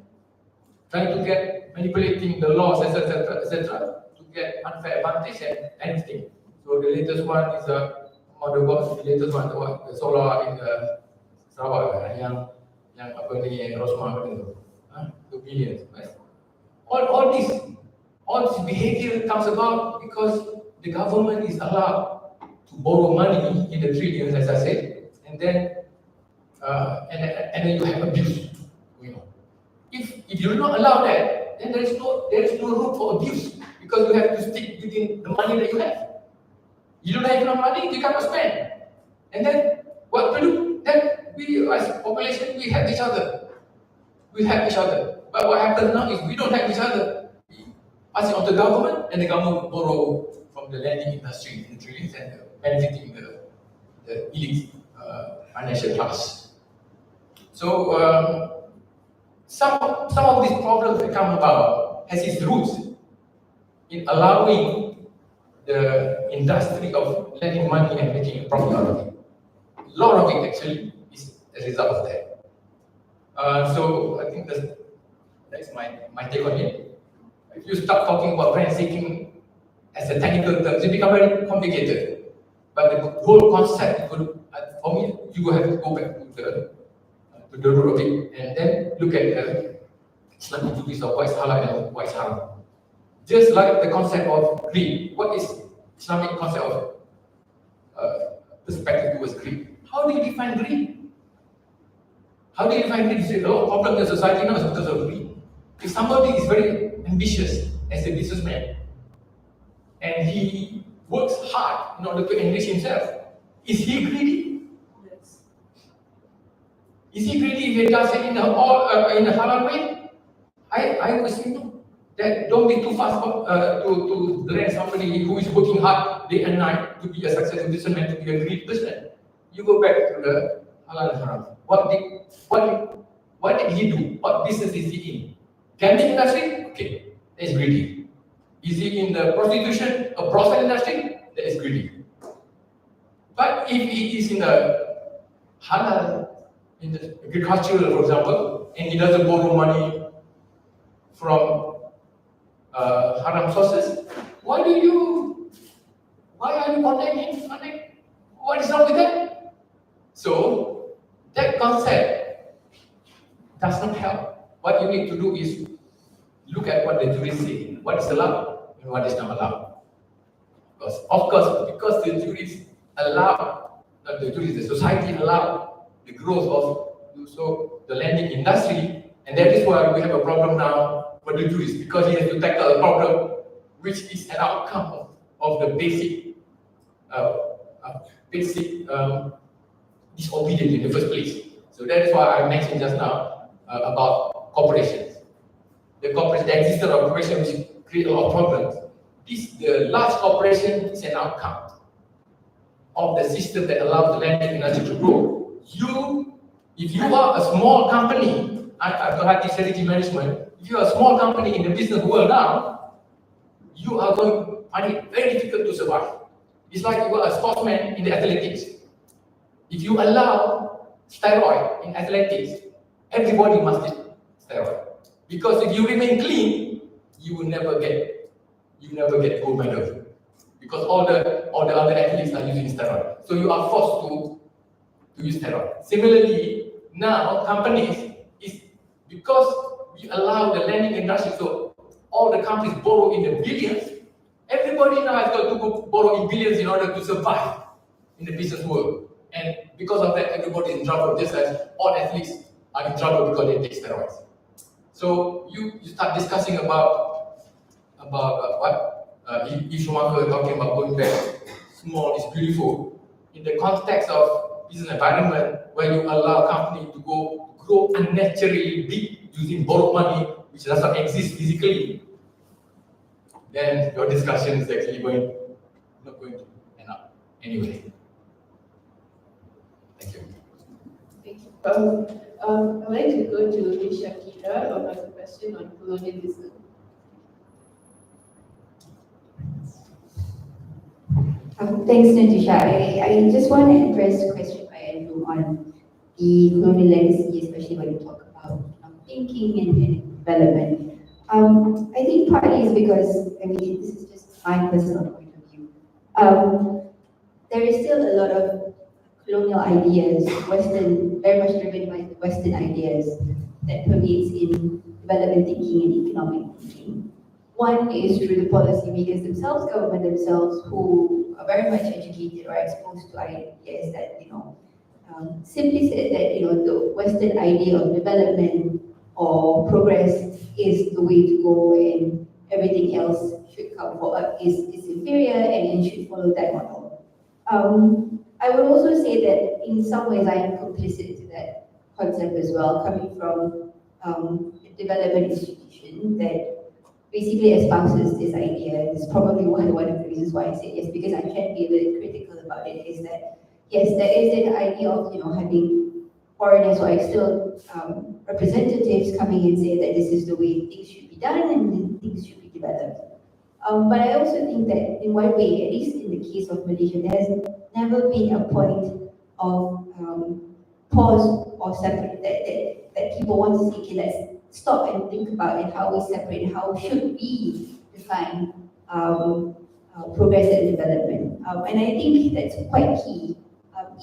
trying to get manipulating the laws, etc., to get unfair advantage and anything. So the latest one is the solar in Sarawak, yang apa ni Rosmah tu, 2 billion. Right? All this behavior comes about because the government is allowed to borrow money in the trillions, as I said, and then you have abuse going on. If you do not allow that, then there is no room for abuse, because you have to stick within the money that you have. You don't have enough money, you cannot spend. And then what to do? Then we as population, we help each other. We help each other. But what happens now is we don't have each other. We pass it on to government, and the government borrow from the lending industry in trillions and benefiting the elite financial class. So some of these problems that come about has its roots in allowing the industry of lending money and making a profit out of it. A lot of it actually is a result of that. So I think that's my take on it. If you start talking about rent seeking as a technical term, it becomes very complicated. But the whole concept, for me, you will have to go back to the root of it and then look at the Islamic duties of what is halal and what is haram. Just like the concept of greed. What is Islamic concept of perspective towards greed? How do you define greed? How do you define greed? You say, oh, problem in society now is because of greed. If somebody is very ambitious as a businessman and he works hard in order to enrich himself, is he greedy? Yes. Is he greedy if he does it in a halal way? I would say no. That don't be too fast to rent somebody who is working hard day and night to be a successful businessman, to be a greedy person. You go back to the halal and haram. What did he do? What business is he in? Gambling industry? Okay, that is greedy. Is he in the prostitution or brothel industry? That is greedy. But if he is in the halal, in the agricultural, for example, and he doesn't borrow money from haram sources, why are you condemning him? What is wrong with that? So that concept does not help. What you need to do is look at what the jurists say, what is allowed and what is not allowed. Because the jurists allow, not the jurists, the society allow the growth of the lending industry, and that is why we have a problem now for the jurist, because he has to tackle a problem which is an outcome of the basic disobedience in the first place. So that is why I mentioned just now about corporations. The existence of corporations which create a lot of problems. The large corporation is an outcome of the system that allows the lending industry to grow. If you are a small company, I have this strategy management. If you are a small company in the business world now, you are going to find it very difficult to survive. It's like you are a sportsman in the athletics. If you allow steroid in athletics, everybody must get steroid. Because if you remain clean, you will never get gold medal. Because all the other athletes are using steroid. So you are forced to use steroid. Similarly, now companies because we allow the lending industry, so all the companies borrow in the billions. Everybody now has got to go borrow in billions in order to survive in the business world. And because of that, everybody is in trouble, just as all athletes are in trouble because they take steroids. So you start discussing about what Ishmael talking about going back. Small is beautiful. In the context of business environment where you allow a company to grow unnaturally big using borrowed money which does not exist physically, then your discussion is actually not going to end up anyway. Thank you. Thank you. I'd like to go to Shakira on a question on colonialism. Thanks, Netusha. I just want to address a question by Andrew on the colonial legacy, especially when you talk about thinking and development. I think partly is because, this is just my personal point of view. There is still a lot of colonial ideas, very much driven by the Western ideas that permeates in development thinking and economic thinking. One is through the policymakers themselves, government themselves, who are very much educated or exposed to ideas that, simply said that, the Western idea of development or progress is the way to go and everything else should come forward, is inferior and should follow that model. I would also say that in some ways I am complicit to that concept as well, coming from a development institution that basically espouses this idea. It's probably one of the reasons why I say yes, because I can be a little critical about it, is that yes, there is an idea of having foreigners or external representatives coming and say that this is the way things should be done and things should be developed. But I also think that in one way, at least in the case of Malaysia, there has never been a point of pause or separate that people want to say, okay, let's stop and think about it, how we separate, how should we define progress and development. And I think that's quite key,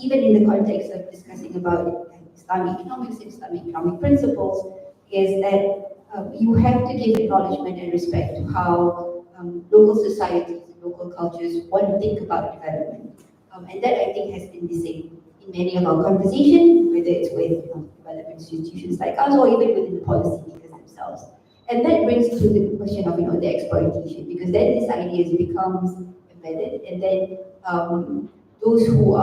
even in the context of discussing about Islamic economics and Islamic economic principles, is that you have to give acknowledgement and respect to how local societies and local cultures want to think about development. And that I think has been missing in many of our conversations, whether it's with development institutions like us or even within the policymakers themselves. And that brings to the question of the exploitation, because then this idea becomes embedded, and then those who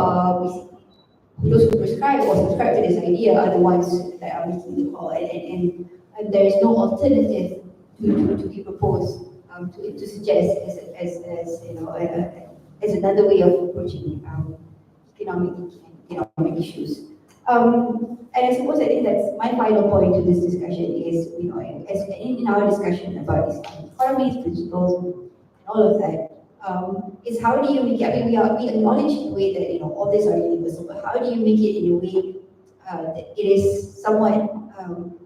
prescribe or subscribe to this idea are the ones that are making the call, and there is no alternative to be proposed to suggest as another way of approaching economic issues. And I suppose I think that's my final point to this discussion is, as in our discussion about Islamic economies, principles, and all of that, is how do you make it, we acknowledge in a way that, all these are universal, but how do you make it in a way that it is somewhat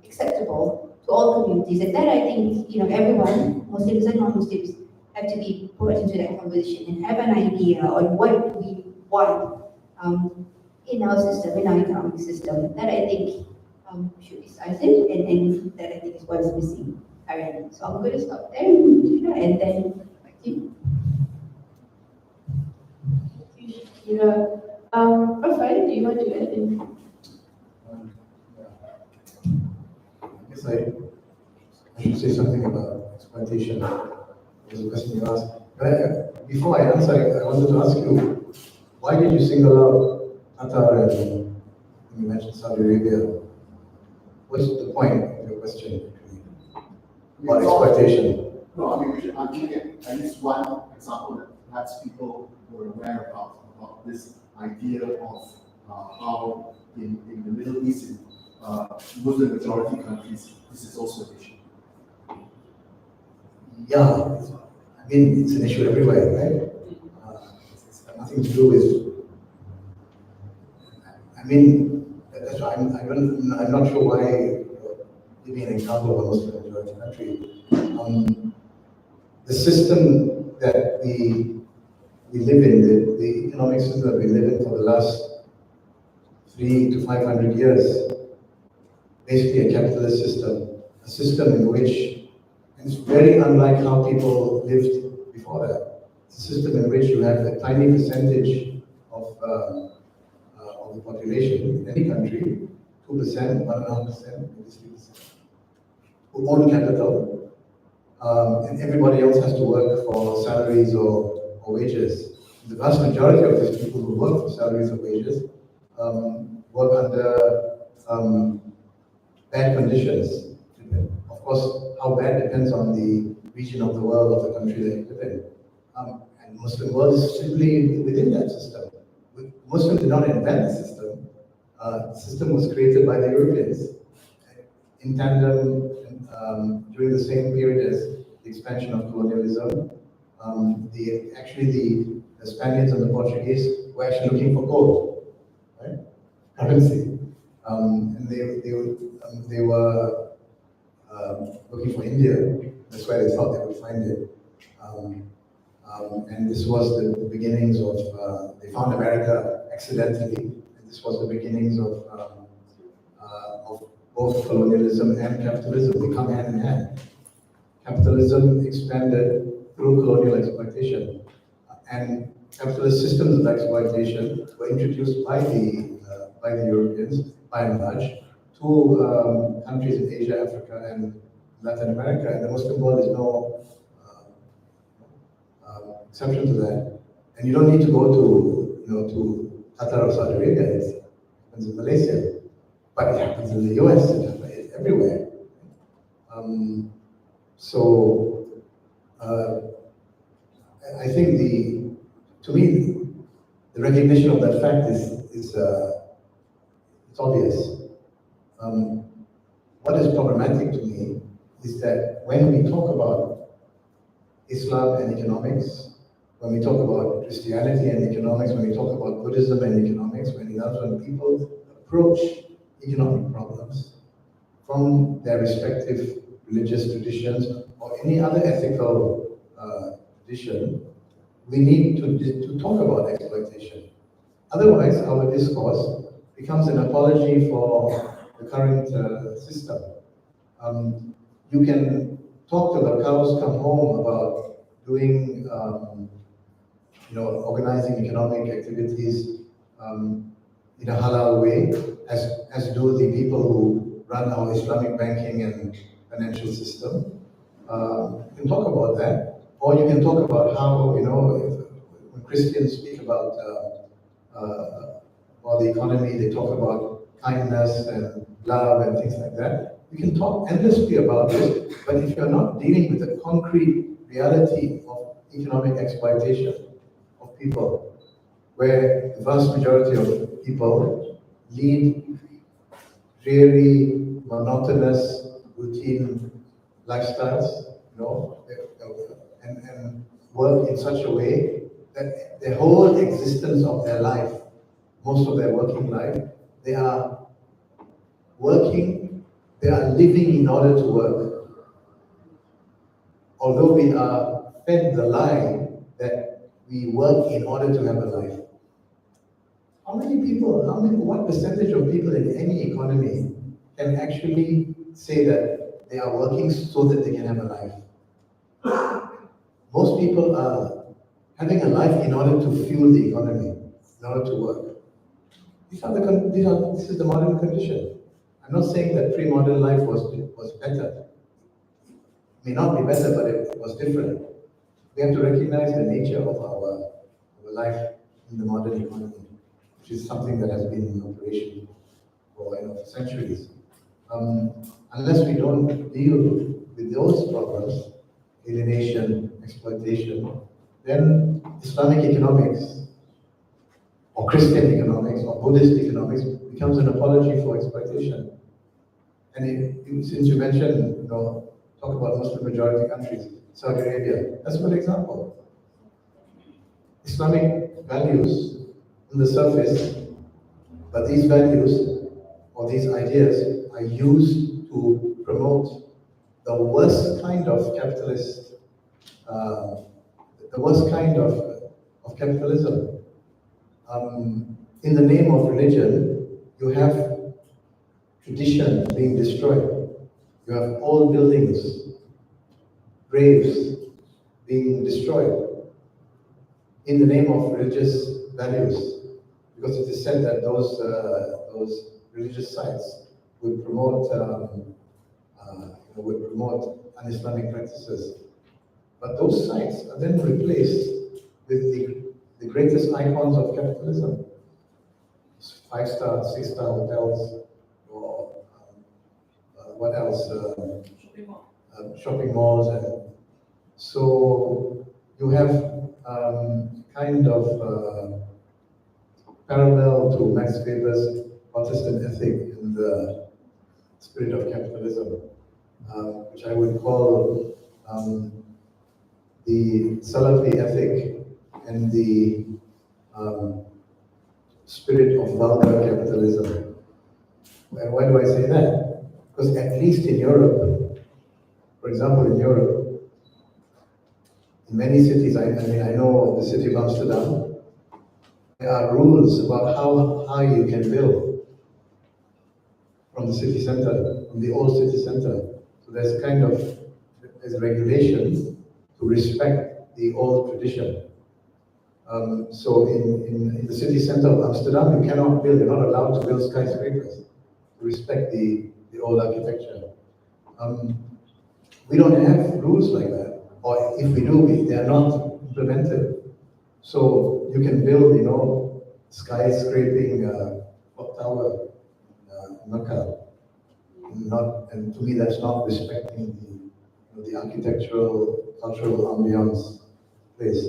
acceptable to all communities? And that I think, everyone, Muslims and non-Muslims, have to be brought into that conversation and have an idea on what we want in our system, in our economic system. That I think should be cited, and that I think is what is missing currently. So I'm going to stop there, and then back to you. Rafael, do you want to add in? I guess I should say something about exploitation. There's a question you asked. But before I answer, I wanted to ask you, why did you single out Qatar and you mentioned Saudi Arabia? What's the point of your question about exploitation? No, I mean, we should get at least one example that perhaps people were aware about this idea of how in the Middle East, in Muslim majority countries, this is also an issue. Yeah, I mean, it's an issue everywhere, right? It's got nothing to do with, I mean, that's why I'm not sure why giving an example of a Muslim majority country. The system that we live in, the economic system that we live in for the last 300 to 500 years, basically a capitalist system, a system in which, and it's very unlike how people lived before that. It's a system in which you have a tiny percentage of the population in any country, 2%, 1.5%, maybe 3%, who own capital, and everybody else has to work for salaries or wages. The vast majority of these people who work for salaries or wages work under bad conditions. Of course, how bad depends on the region of the world, of the country they live in. And Muslim world is simply within that system. Muslims did not invent the system. The system was created by the Europeans in tandem during the same period as the expansion of colonialism. The Spaniards and the Portuguese were actually looking for gold, right? Currency. And they were looking for India. That's why they thought they would find it. And this was the beginnings of, they found America accidentally. And this was the beginnings of both colonialism and capitalism. They come hand in hand. Capitalism expanded through colonial exploitation. And capitalist systems of exploitation were introduced by the Europeans, by and large, to countries in Asia, Africa, and Latin America. And the Muslim world is no exception to that. And you don't need to go to Qatar or Saudi Arabia. It happens in Malaysia, but it happens in the US. It happens everywhere. So I think to me, the recognition of that fact is it's obvious. What is problematic to me is that when we talk about Islam and economics, when we talk about Christianity and economics, when we talk about Buddhism and economics, when people approach economic problems from their respective religious traditions or any other ethical tradition, we need to talk about exploitation. Otherwise, our discourse becomes an apology for the current system. You can talk till the cows come home about doing, organizing economic activities in a halal way, as do the people who run our Islamic banking and financial system. You can talk about that, or you can talk about how, when Christians speak about the economy, they talk about kindness and love and things like that. You can talk endlessly about this, but if you're not dealing with the concrete reality of economic exploitation of people, where the vast majority of people lead dreary, monotonous, routine lifestyles, and work in such a way that the whole existence of their life, most of their working life, they are working, they are living in order to work. Although we are fed the lie that we work in order to have a life. What percentage of people in any economy can actually say that they are working so that they can have a life? Most people are having a life in order to fuel the economy, in order to work. This is the modern condition. I'm not saying that pre-modern life was better. It may not be better, but it was different. We have to recognize the nature of our life in the modern economy, which is something that has been in operation for centuries. Unless we don't deal with those problems, alienation, exploitation, then Islamic economics, or Christian economics, or Buddhist economics becomes an apology for exploitation. And since you mentioned, talk about Muslim majority countries, Saudi Arabia, that's a good example. Islamic values on the surface, but these values or these ideas are used to promote the worst kind of capitalist, the worst kind of capitalism. In the name of religion, you have tradition being destroyed. You have old buildings, graves being destroyed in the name of religious values, because it is said that those religious sites would promote un-Islamic practices. But those sites are then replaced with the greatest icons of capitalism: 5-star, 6-star hotels, or what else? Shopping malls, and so you have kind of parallel to Max Weber's Protestant ethic in the spirit of capitalism, which I would call the Salafi ethic and the spirit of vulgar capitalism. And why do I say that? Because at least in Europe, for example, in Europe, in many cities, I know the city of Amsterdam, there are rules about how high you can build from the city center, from the old city center. So there's regulations to respect the old tradition. So in the city center of Amsterdam, you cannot build, you're not allowed to build skyscrapers to respect the old architecture. We don't have rules like that, or if we do, they are not implemented. So you can build, skyscraping tower in Mecca. And to me, that's not respecting the architectural, cultural ambience place.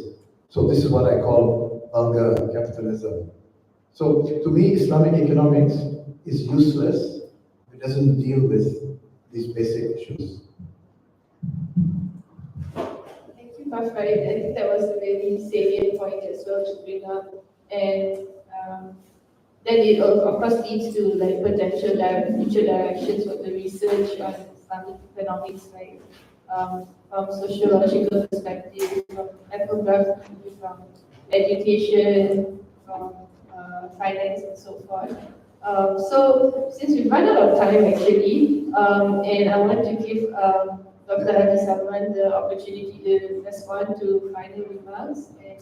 So this is what I call vulgar capitalism. So to me, Islamic economics is useless. It doesn't deal with these basic issues. Thank you, Dr. Farid. I think that was a very salient point as well to bring up. And then it of course leads to like potential future directions for the research on Islamic economics, like from sociological perspective, from ethnography, from education, from finance and so forth. So since we've run out of time actually, and I want to give Dr.Ali Salman the opportunity to respond to final remarks. And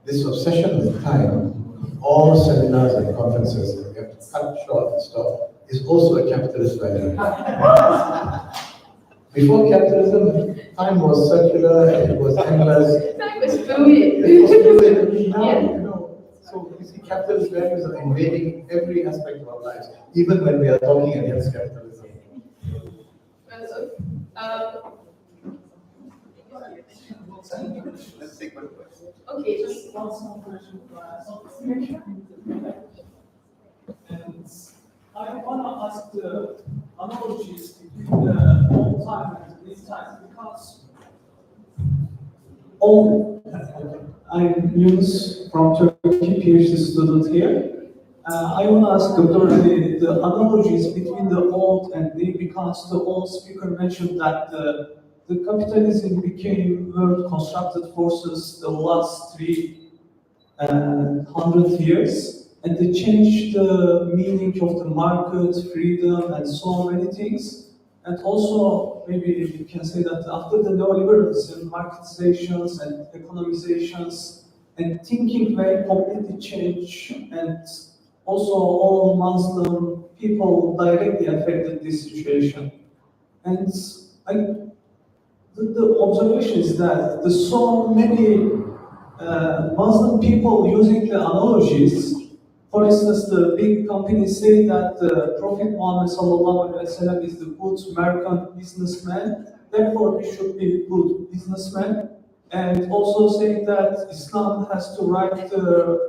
This obsession with time, all seminars and conferences that we have to cut short and stop, is also a capitalist value. Before capitalism, time was circular and it was endless. time was fluid. It was fluid. Now, Yeah. you know, so you see, capitalist values are invading every aspect of our lives, even when we are talking against capitalism. Let's take one question. Okay, just One small question to ask. And I want to ask the analogies between the old time and this time, because I'm Yunus from Turkey, PhD student here. I want to ask Dr. Ali the analogies between the old and new, because the old speaker mentioned that the capitalism became world constructed forces the last 300 years, and they changed the meaning of the market, freedom, and so many things. And also, maybe you can say that after the neoliberalism, marketizations and economizations and thinking way completely changed, and also all Muslim people directly affected this situation. And the observation is that there's so many Muslim people using the analogies. For instance, the big companies say that the Prophet Muhammad ﷺ is the good American businessman, therefore he should be good businessman. And also saying that Islam has to write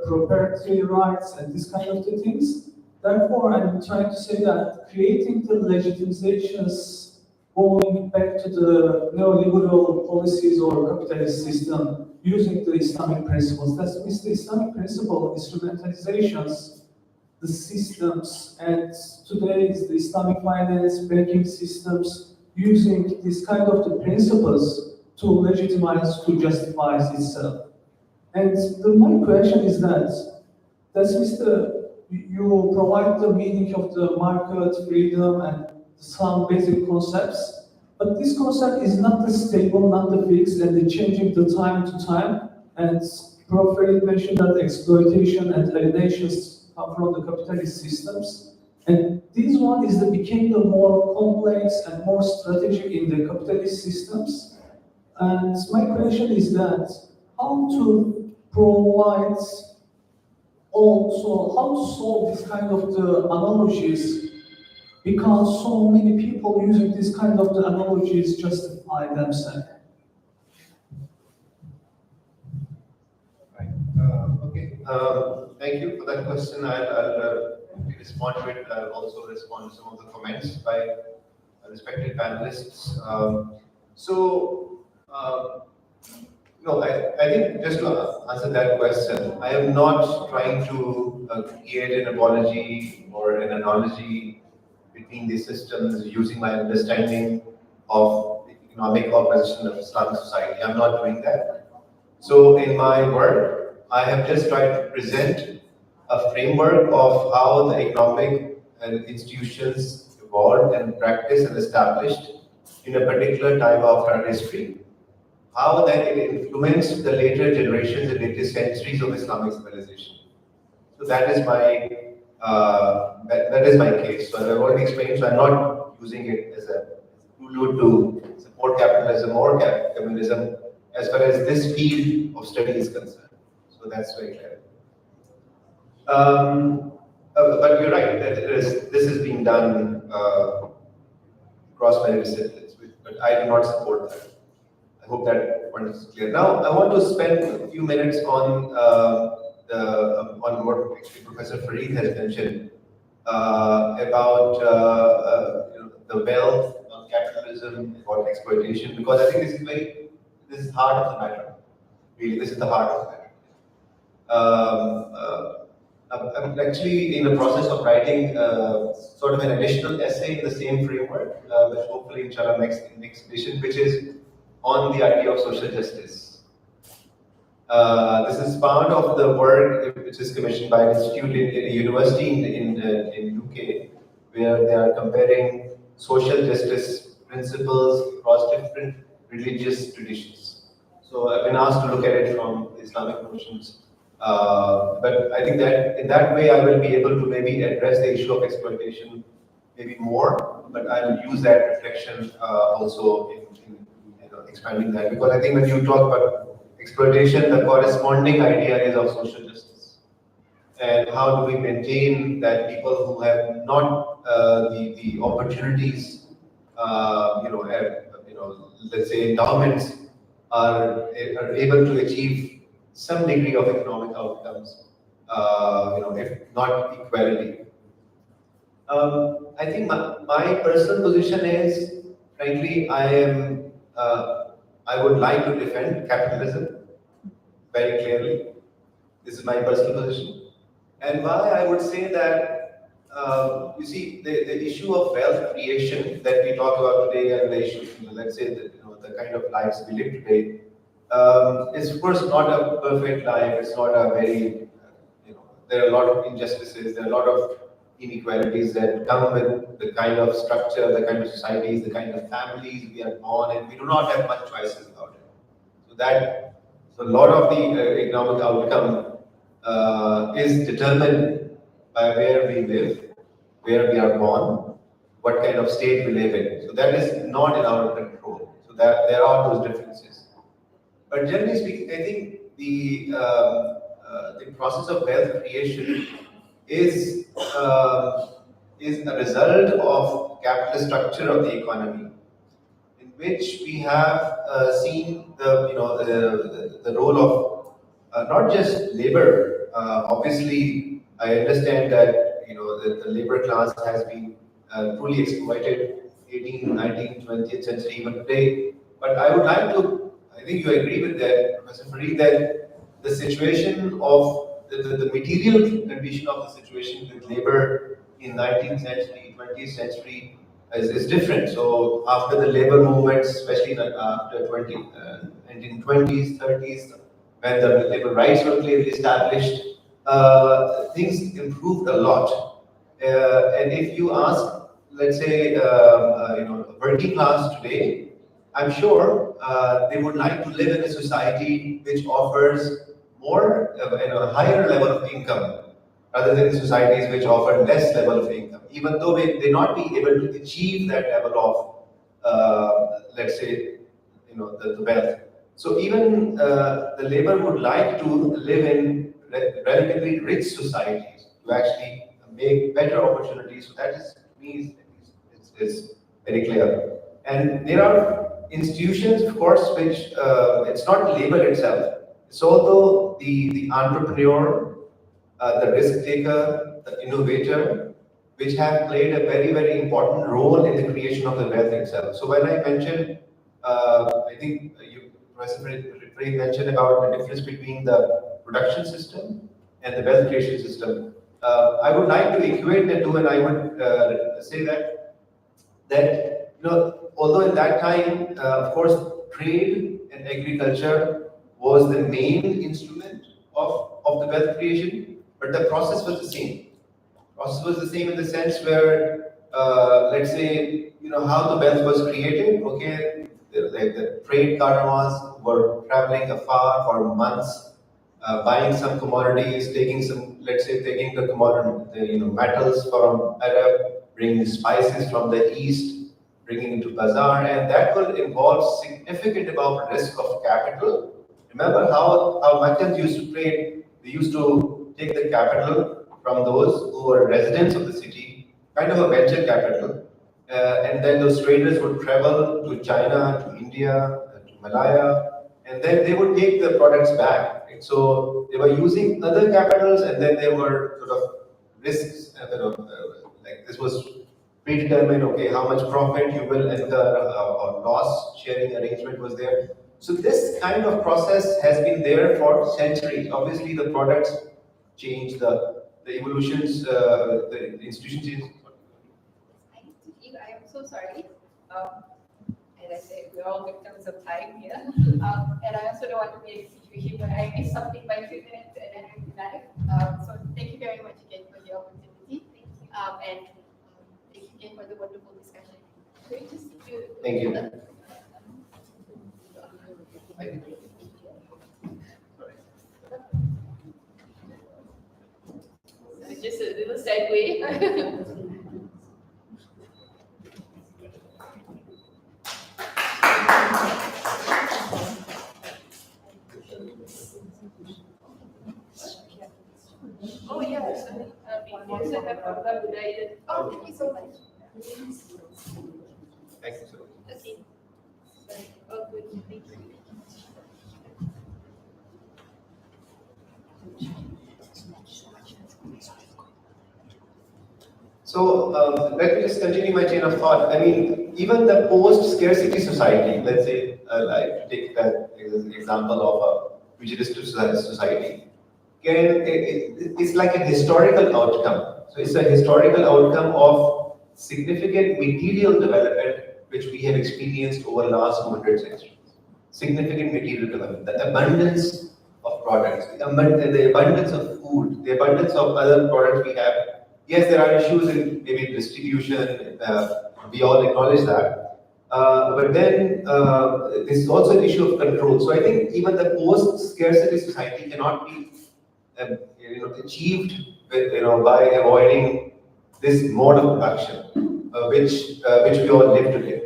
property rights and this kind of things. Therefore, I'm trying to say that creating the legitimizations going back to the neoliberal policies or capitalist system using the Islamic principles. That means the Islamic principle instrumentalizations, the systems, and today is the Islamic finance, banking systems using this kind of the principles to legitimize, to justify itself. And my question is that means you provide the meaning of the market, freedom, and some basic concepts, but this concept is not the stable, not the fixed, and they changing the time to time. And Prof. Farid mentioned that exploitation and alienations come from the capitalist systems. And this one is became the more complex and more strategic in the capitalist systems. And my question is that how to provide also how to solve this kind of the analogies, because so many people using this kind of the analogies justify themselves. Right. Okay. Thank you for that question. I'll respond to it. I'll also respond to some of the comments by respected panelists. No, I think just to answer that question, I am not trying to create an apology or an analogy between these systems using my understanding of the economic composition of Islamic society. I'm not doing that. So in my work, I have just tried to present a framework of how the economic institutions evolved and practiced and established in a particular time of our history, how that it influenced the later generations and later centuries of Islamic civilization. So that is my that is my case. So I've already explained. So I'm not using it as a prelude to support capitalism or communism as far as this field of study is concerned. So that's very clear. But you're right that this is being done across many disciplines. but I do not support that. I hope that point is clear. Now, I want to spend a few minutes on what actually Professor Farid has mentioned about the wealth, capitalism, or exploitation, because I think this is heart of the matter. Really, this is the heart of the matter. I'm actually in the process of writing sort of an additional essay in the same framework, which hopefully, inshallah, next edition, which is on the idea of social justice. This is part of the work which is commissioned by an institute in a university in UK, where they are comparing social justice principles across different religious traditions. So I've been asked to look at it from Islamic notions. But I think that in that way I will be able to maybe address the issue of exploitation maybe more, but I'll use that reflection also in expanding that, because I think when you talk about exploitation, the corresponding idea is of social justice. And how do we maintain that people who have not the opportunities, let's say endowments, are able to achieve some degree of economic outcomes, if not equality. I think my personal position is, frankly, I would like to defend capitalism very clearly. This is my personal position. And why I would say that, you see, the issue of wealth creation that we talk about today, and the issue, let's say, the kind of lives we live today, is of course not a perfect life. It's not a very, there are a lot of injustices, there are a lot of inequalities that come with the kind of structure, the kind of societies, the kind of families we are born in. We do not have much choices about it. So a lot of the economic outcome is determined by where we live, where we are born, what kind of state we live in. So that is not in our control. So that there are those differences. But generally speaking, I think the process of wealth creation is a result of capitalist structure of the economy, in which we have seen the role of not just labor. Obviously, I understand that the labor class has been truly exploited 18th, 19th, 20th century, even today. But I would like to, I think you agree with that, Professor Farid, that the situation of the material condition of the situation with labor in 19th century, 20th century is different. So after the labor movements, especially after 1920s, 30s, when the labor rights were clearly established, things improved a lot. And if you ask, let's say, working class today, I'm sure they would like to live in a society which offers more, a higher level of income, rather than societies which offer less level of income, even though they may not be able to achieve that level of, let's say, the wealth. So even the labor would like to live in relatively rich societies to actually make better opportunities. So that is, to me, is very clear. And there are institutions, of course, which it's not labor itself. It's also the entrepreneur, the risk taker, the innovator, which have played a very, very important role in the creation of the wealth itself. So when I mentioned, I think Professor Farid mentioned about the difference between the production system and the wealth creation system. I would like to equate the two, and I would say that although in that time, of course, trade and agriculture was the main instrument of the wealth creation, but the process was the same. Process was the same in the sense where, let's say, how the wealth was created. Okay, the trade caravans were traveling afar for months, buying some commodities, taking the commodity, metals from Arab, bringing spices from the east, bringing into bazaar, and that will involve significant amount of risk of capital. Remember how merchants used to trade? They used to take the capital from those who were residents of the city, kind of a venture capital, and then those traders would travel to China, to India, to Malaya, and then they would take the products back. Right? So they were using other capitals, and then they were sort of risks, like this was predetermined, okay, how much profit you will incur or loss sharing arrangement was there. So this kind of process has been there for centuries. Obviously, the products change, the evolutions, the institutions change. I need to leave. I am so sorry. As I said, we're all victims of time here. And I also don't want to be in a situation where I miss something by 2 minutes and then I have to dive. So thank you very much again for the opportunity. And thank you again for the wonderful discussion. Great to see you. Thank you. So just a little segue. Oh yeah, so we also have Gerakbudaya. Oh, thank you so much. Thank you so much. Okay. Oh, good. Thank you. So let me just continue my chain of thought. I mean, even the post-scarcity society, let's say, I take that as an example of a futuristic society, it's like a historical outcome. So it's a historical outcome of significant material development which we have experienced over the last 200 centuries. Significant material development, the abundance of products, the abundance of food, the abundance of other products we have. Yes, there are issues in maybe distribution, we all acknowledge that. But then this is also an issue of control. So I think even the post-scarcity society cannot be achieved by avoiding this mode of production, which we all live today.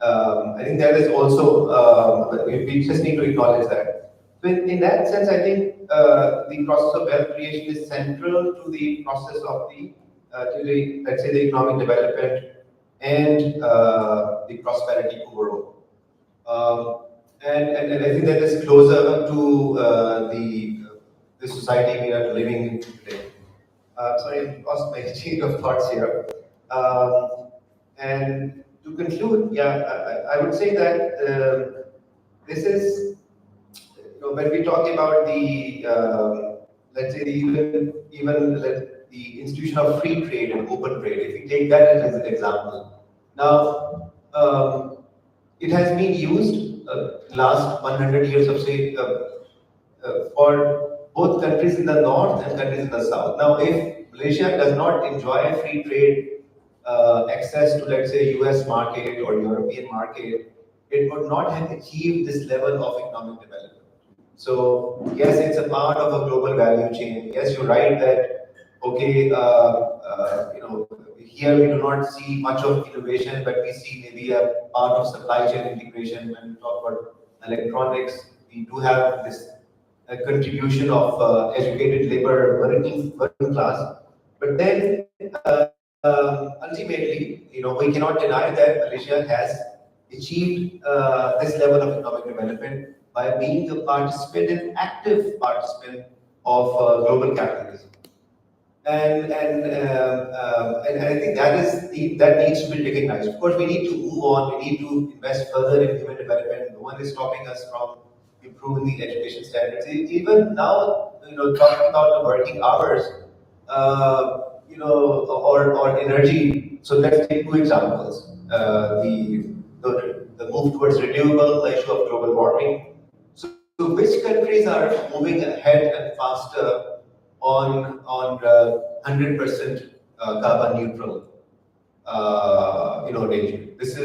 I think that is also, we just need to acknowledge that. So in that sense, I think the process of wealth creation is central to the process of let's say, the economic development and the prosperity overall. And I think that is closer to the society we are living in today. Sorry, I lost my chain of thoughts here. And to conclude, yeah, I would say that this is, when we talk about let's say, even the institution of free trade and open trade, if we take that as an example. Now, it has been used last 100 years of, say, for both countries in the north and countries in the south. Now, if Malaysia does not enjoy free trade access to, let's say, US market or European market, it would not have achieved this level of economic development. So, yes, it's a part of a global value chain. Yes, you're right that, okay, here we do not see much of innovation, but we see maybe a part of supply chain integration. When we talk about electronics, we do have this contribution of educated labor, working class. But then ultimately, we cannot deny that Malaysia has achieved this level of economic development by being a participant, an active participant of global capitalism. And I think that needs to be recognized. Of course, we need to move on. We need to invest further in human development. No one is stopping us from improving the education standards. Even now, talking about the working hours, or energy. So let's take two examples. The move towards renewable, the issue of global warming. So which countries are moving ahead and faster on 100% carbon neutral range? This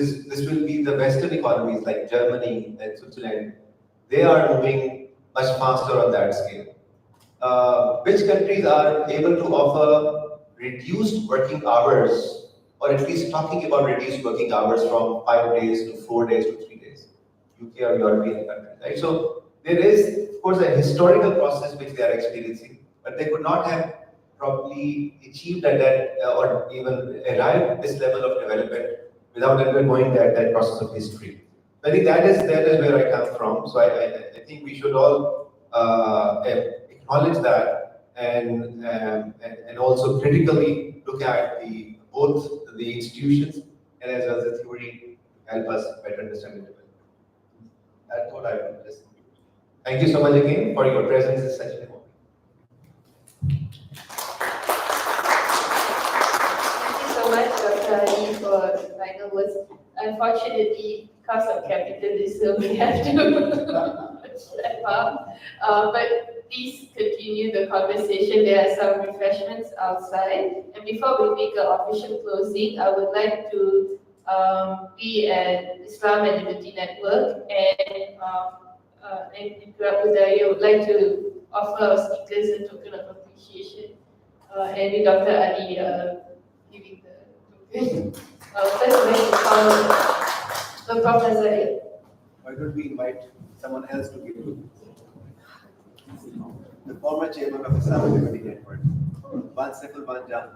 will be the Western economies like Germany and Switzerland. They are moving much faster on that scale. Which countries are able to offer reduced working hours, or at least talking about reduced working hours from 5 days to 4 days to 3 days? UK or European countries, right? So there is, of course, a historical process which they are experiencing, but they could not have probably achieved at that or even arrived at this level of development without undergoing that process of history. I think that is where I come from. So I think we should all acknowledge that and also critically look at both the institutions and as well as the theory to help us better understand it. That's what I would just conclude. Thank you so much again for your presence in such an moment. Thank you so much, Dr. Ali, for final words. Unfortunately, because of capitalism, we have to wrap up. But please continue the conversation. There are some refreshments outside. And before we make an official closing, I would like to be an Islam and Liberty Network and Gerakbudaya would like to offer our speakers a token of appreciation. And with Dr. Ali giving the token. First, I'd like to call the Prof. Nazari. Why don't we invite someone else to give the former chairman of Islam and Liberty Network, Ban Saiful Ban Jan.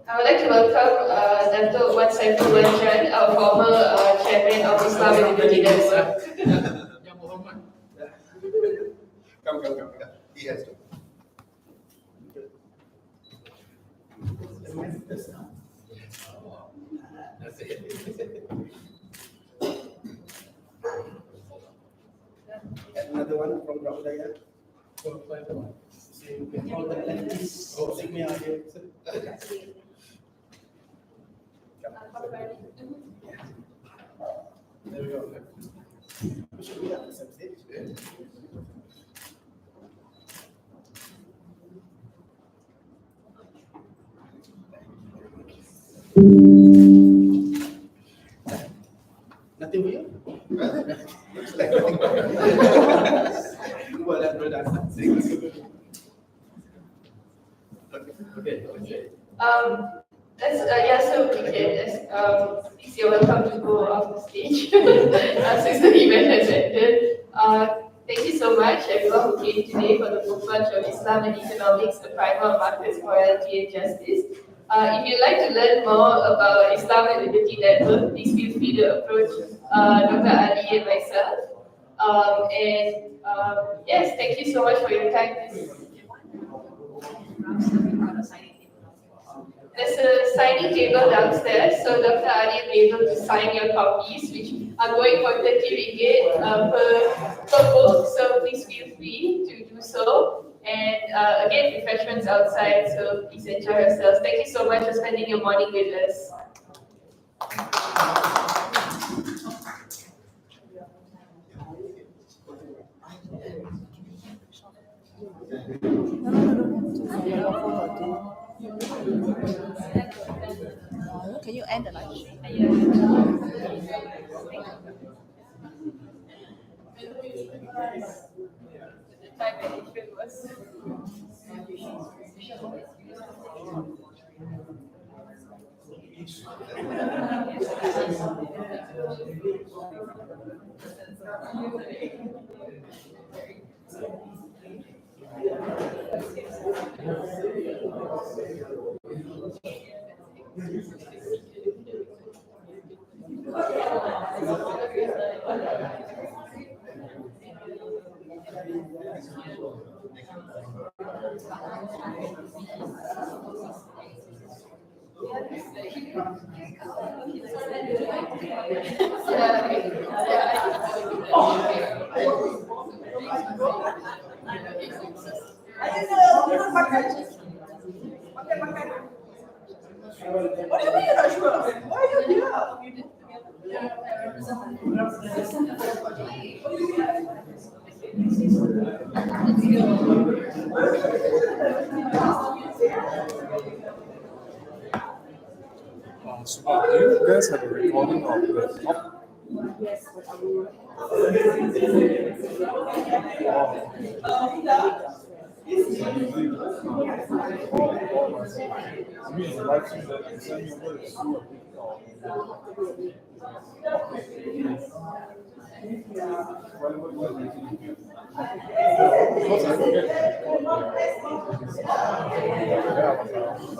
I would like to welcome Dr. Wan Saiful Ban Jan, our former chairman of Islam and Liberty Network. Come. He has to. Another one from Gerakbudaya. All the leftists sing me out here. There we go. Should we have the same stage? Nothing for you? Looks like Well, that's what I'm saying. Okay. So we can, please, you're welcome to go off the stage since the event has ended. Thank you so much, everyone who came today for the book launch of Islam and Economics, the Primal Markets, Morality and Justice. If you'd like to learn more about Islam and Liberty Network, please feel free to approach Dr. Ali and myself. Yes, thank you so much for your time. There's a signing table downstairs, so Dr. Ali will be able to sign your copies, which are going for 30 ringgit per book, so please feel free to do so. And again, refreshments outside, so please enjoy yourselves. Thank you so much for spending your morning with us. Can you end the live? The time management was. What do you mean you're not sure? Why are you here? So, do you guys have a recording of the talk? Yes. I mean, like you send me over to because I forget.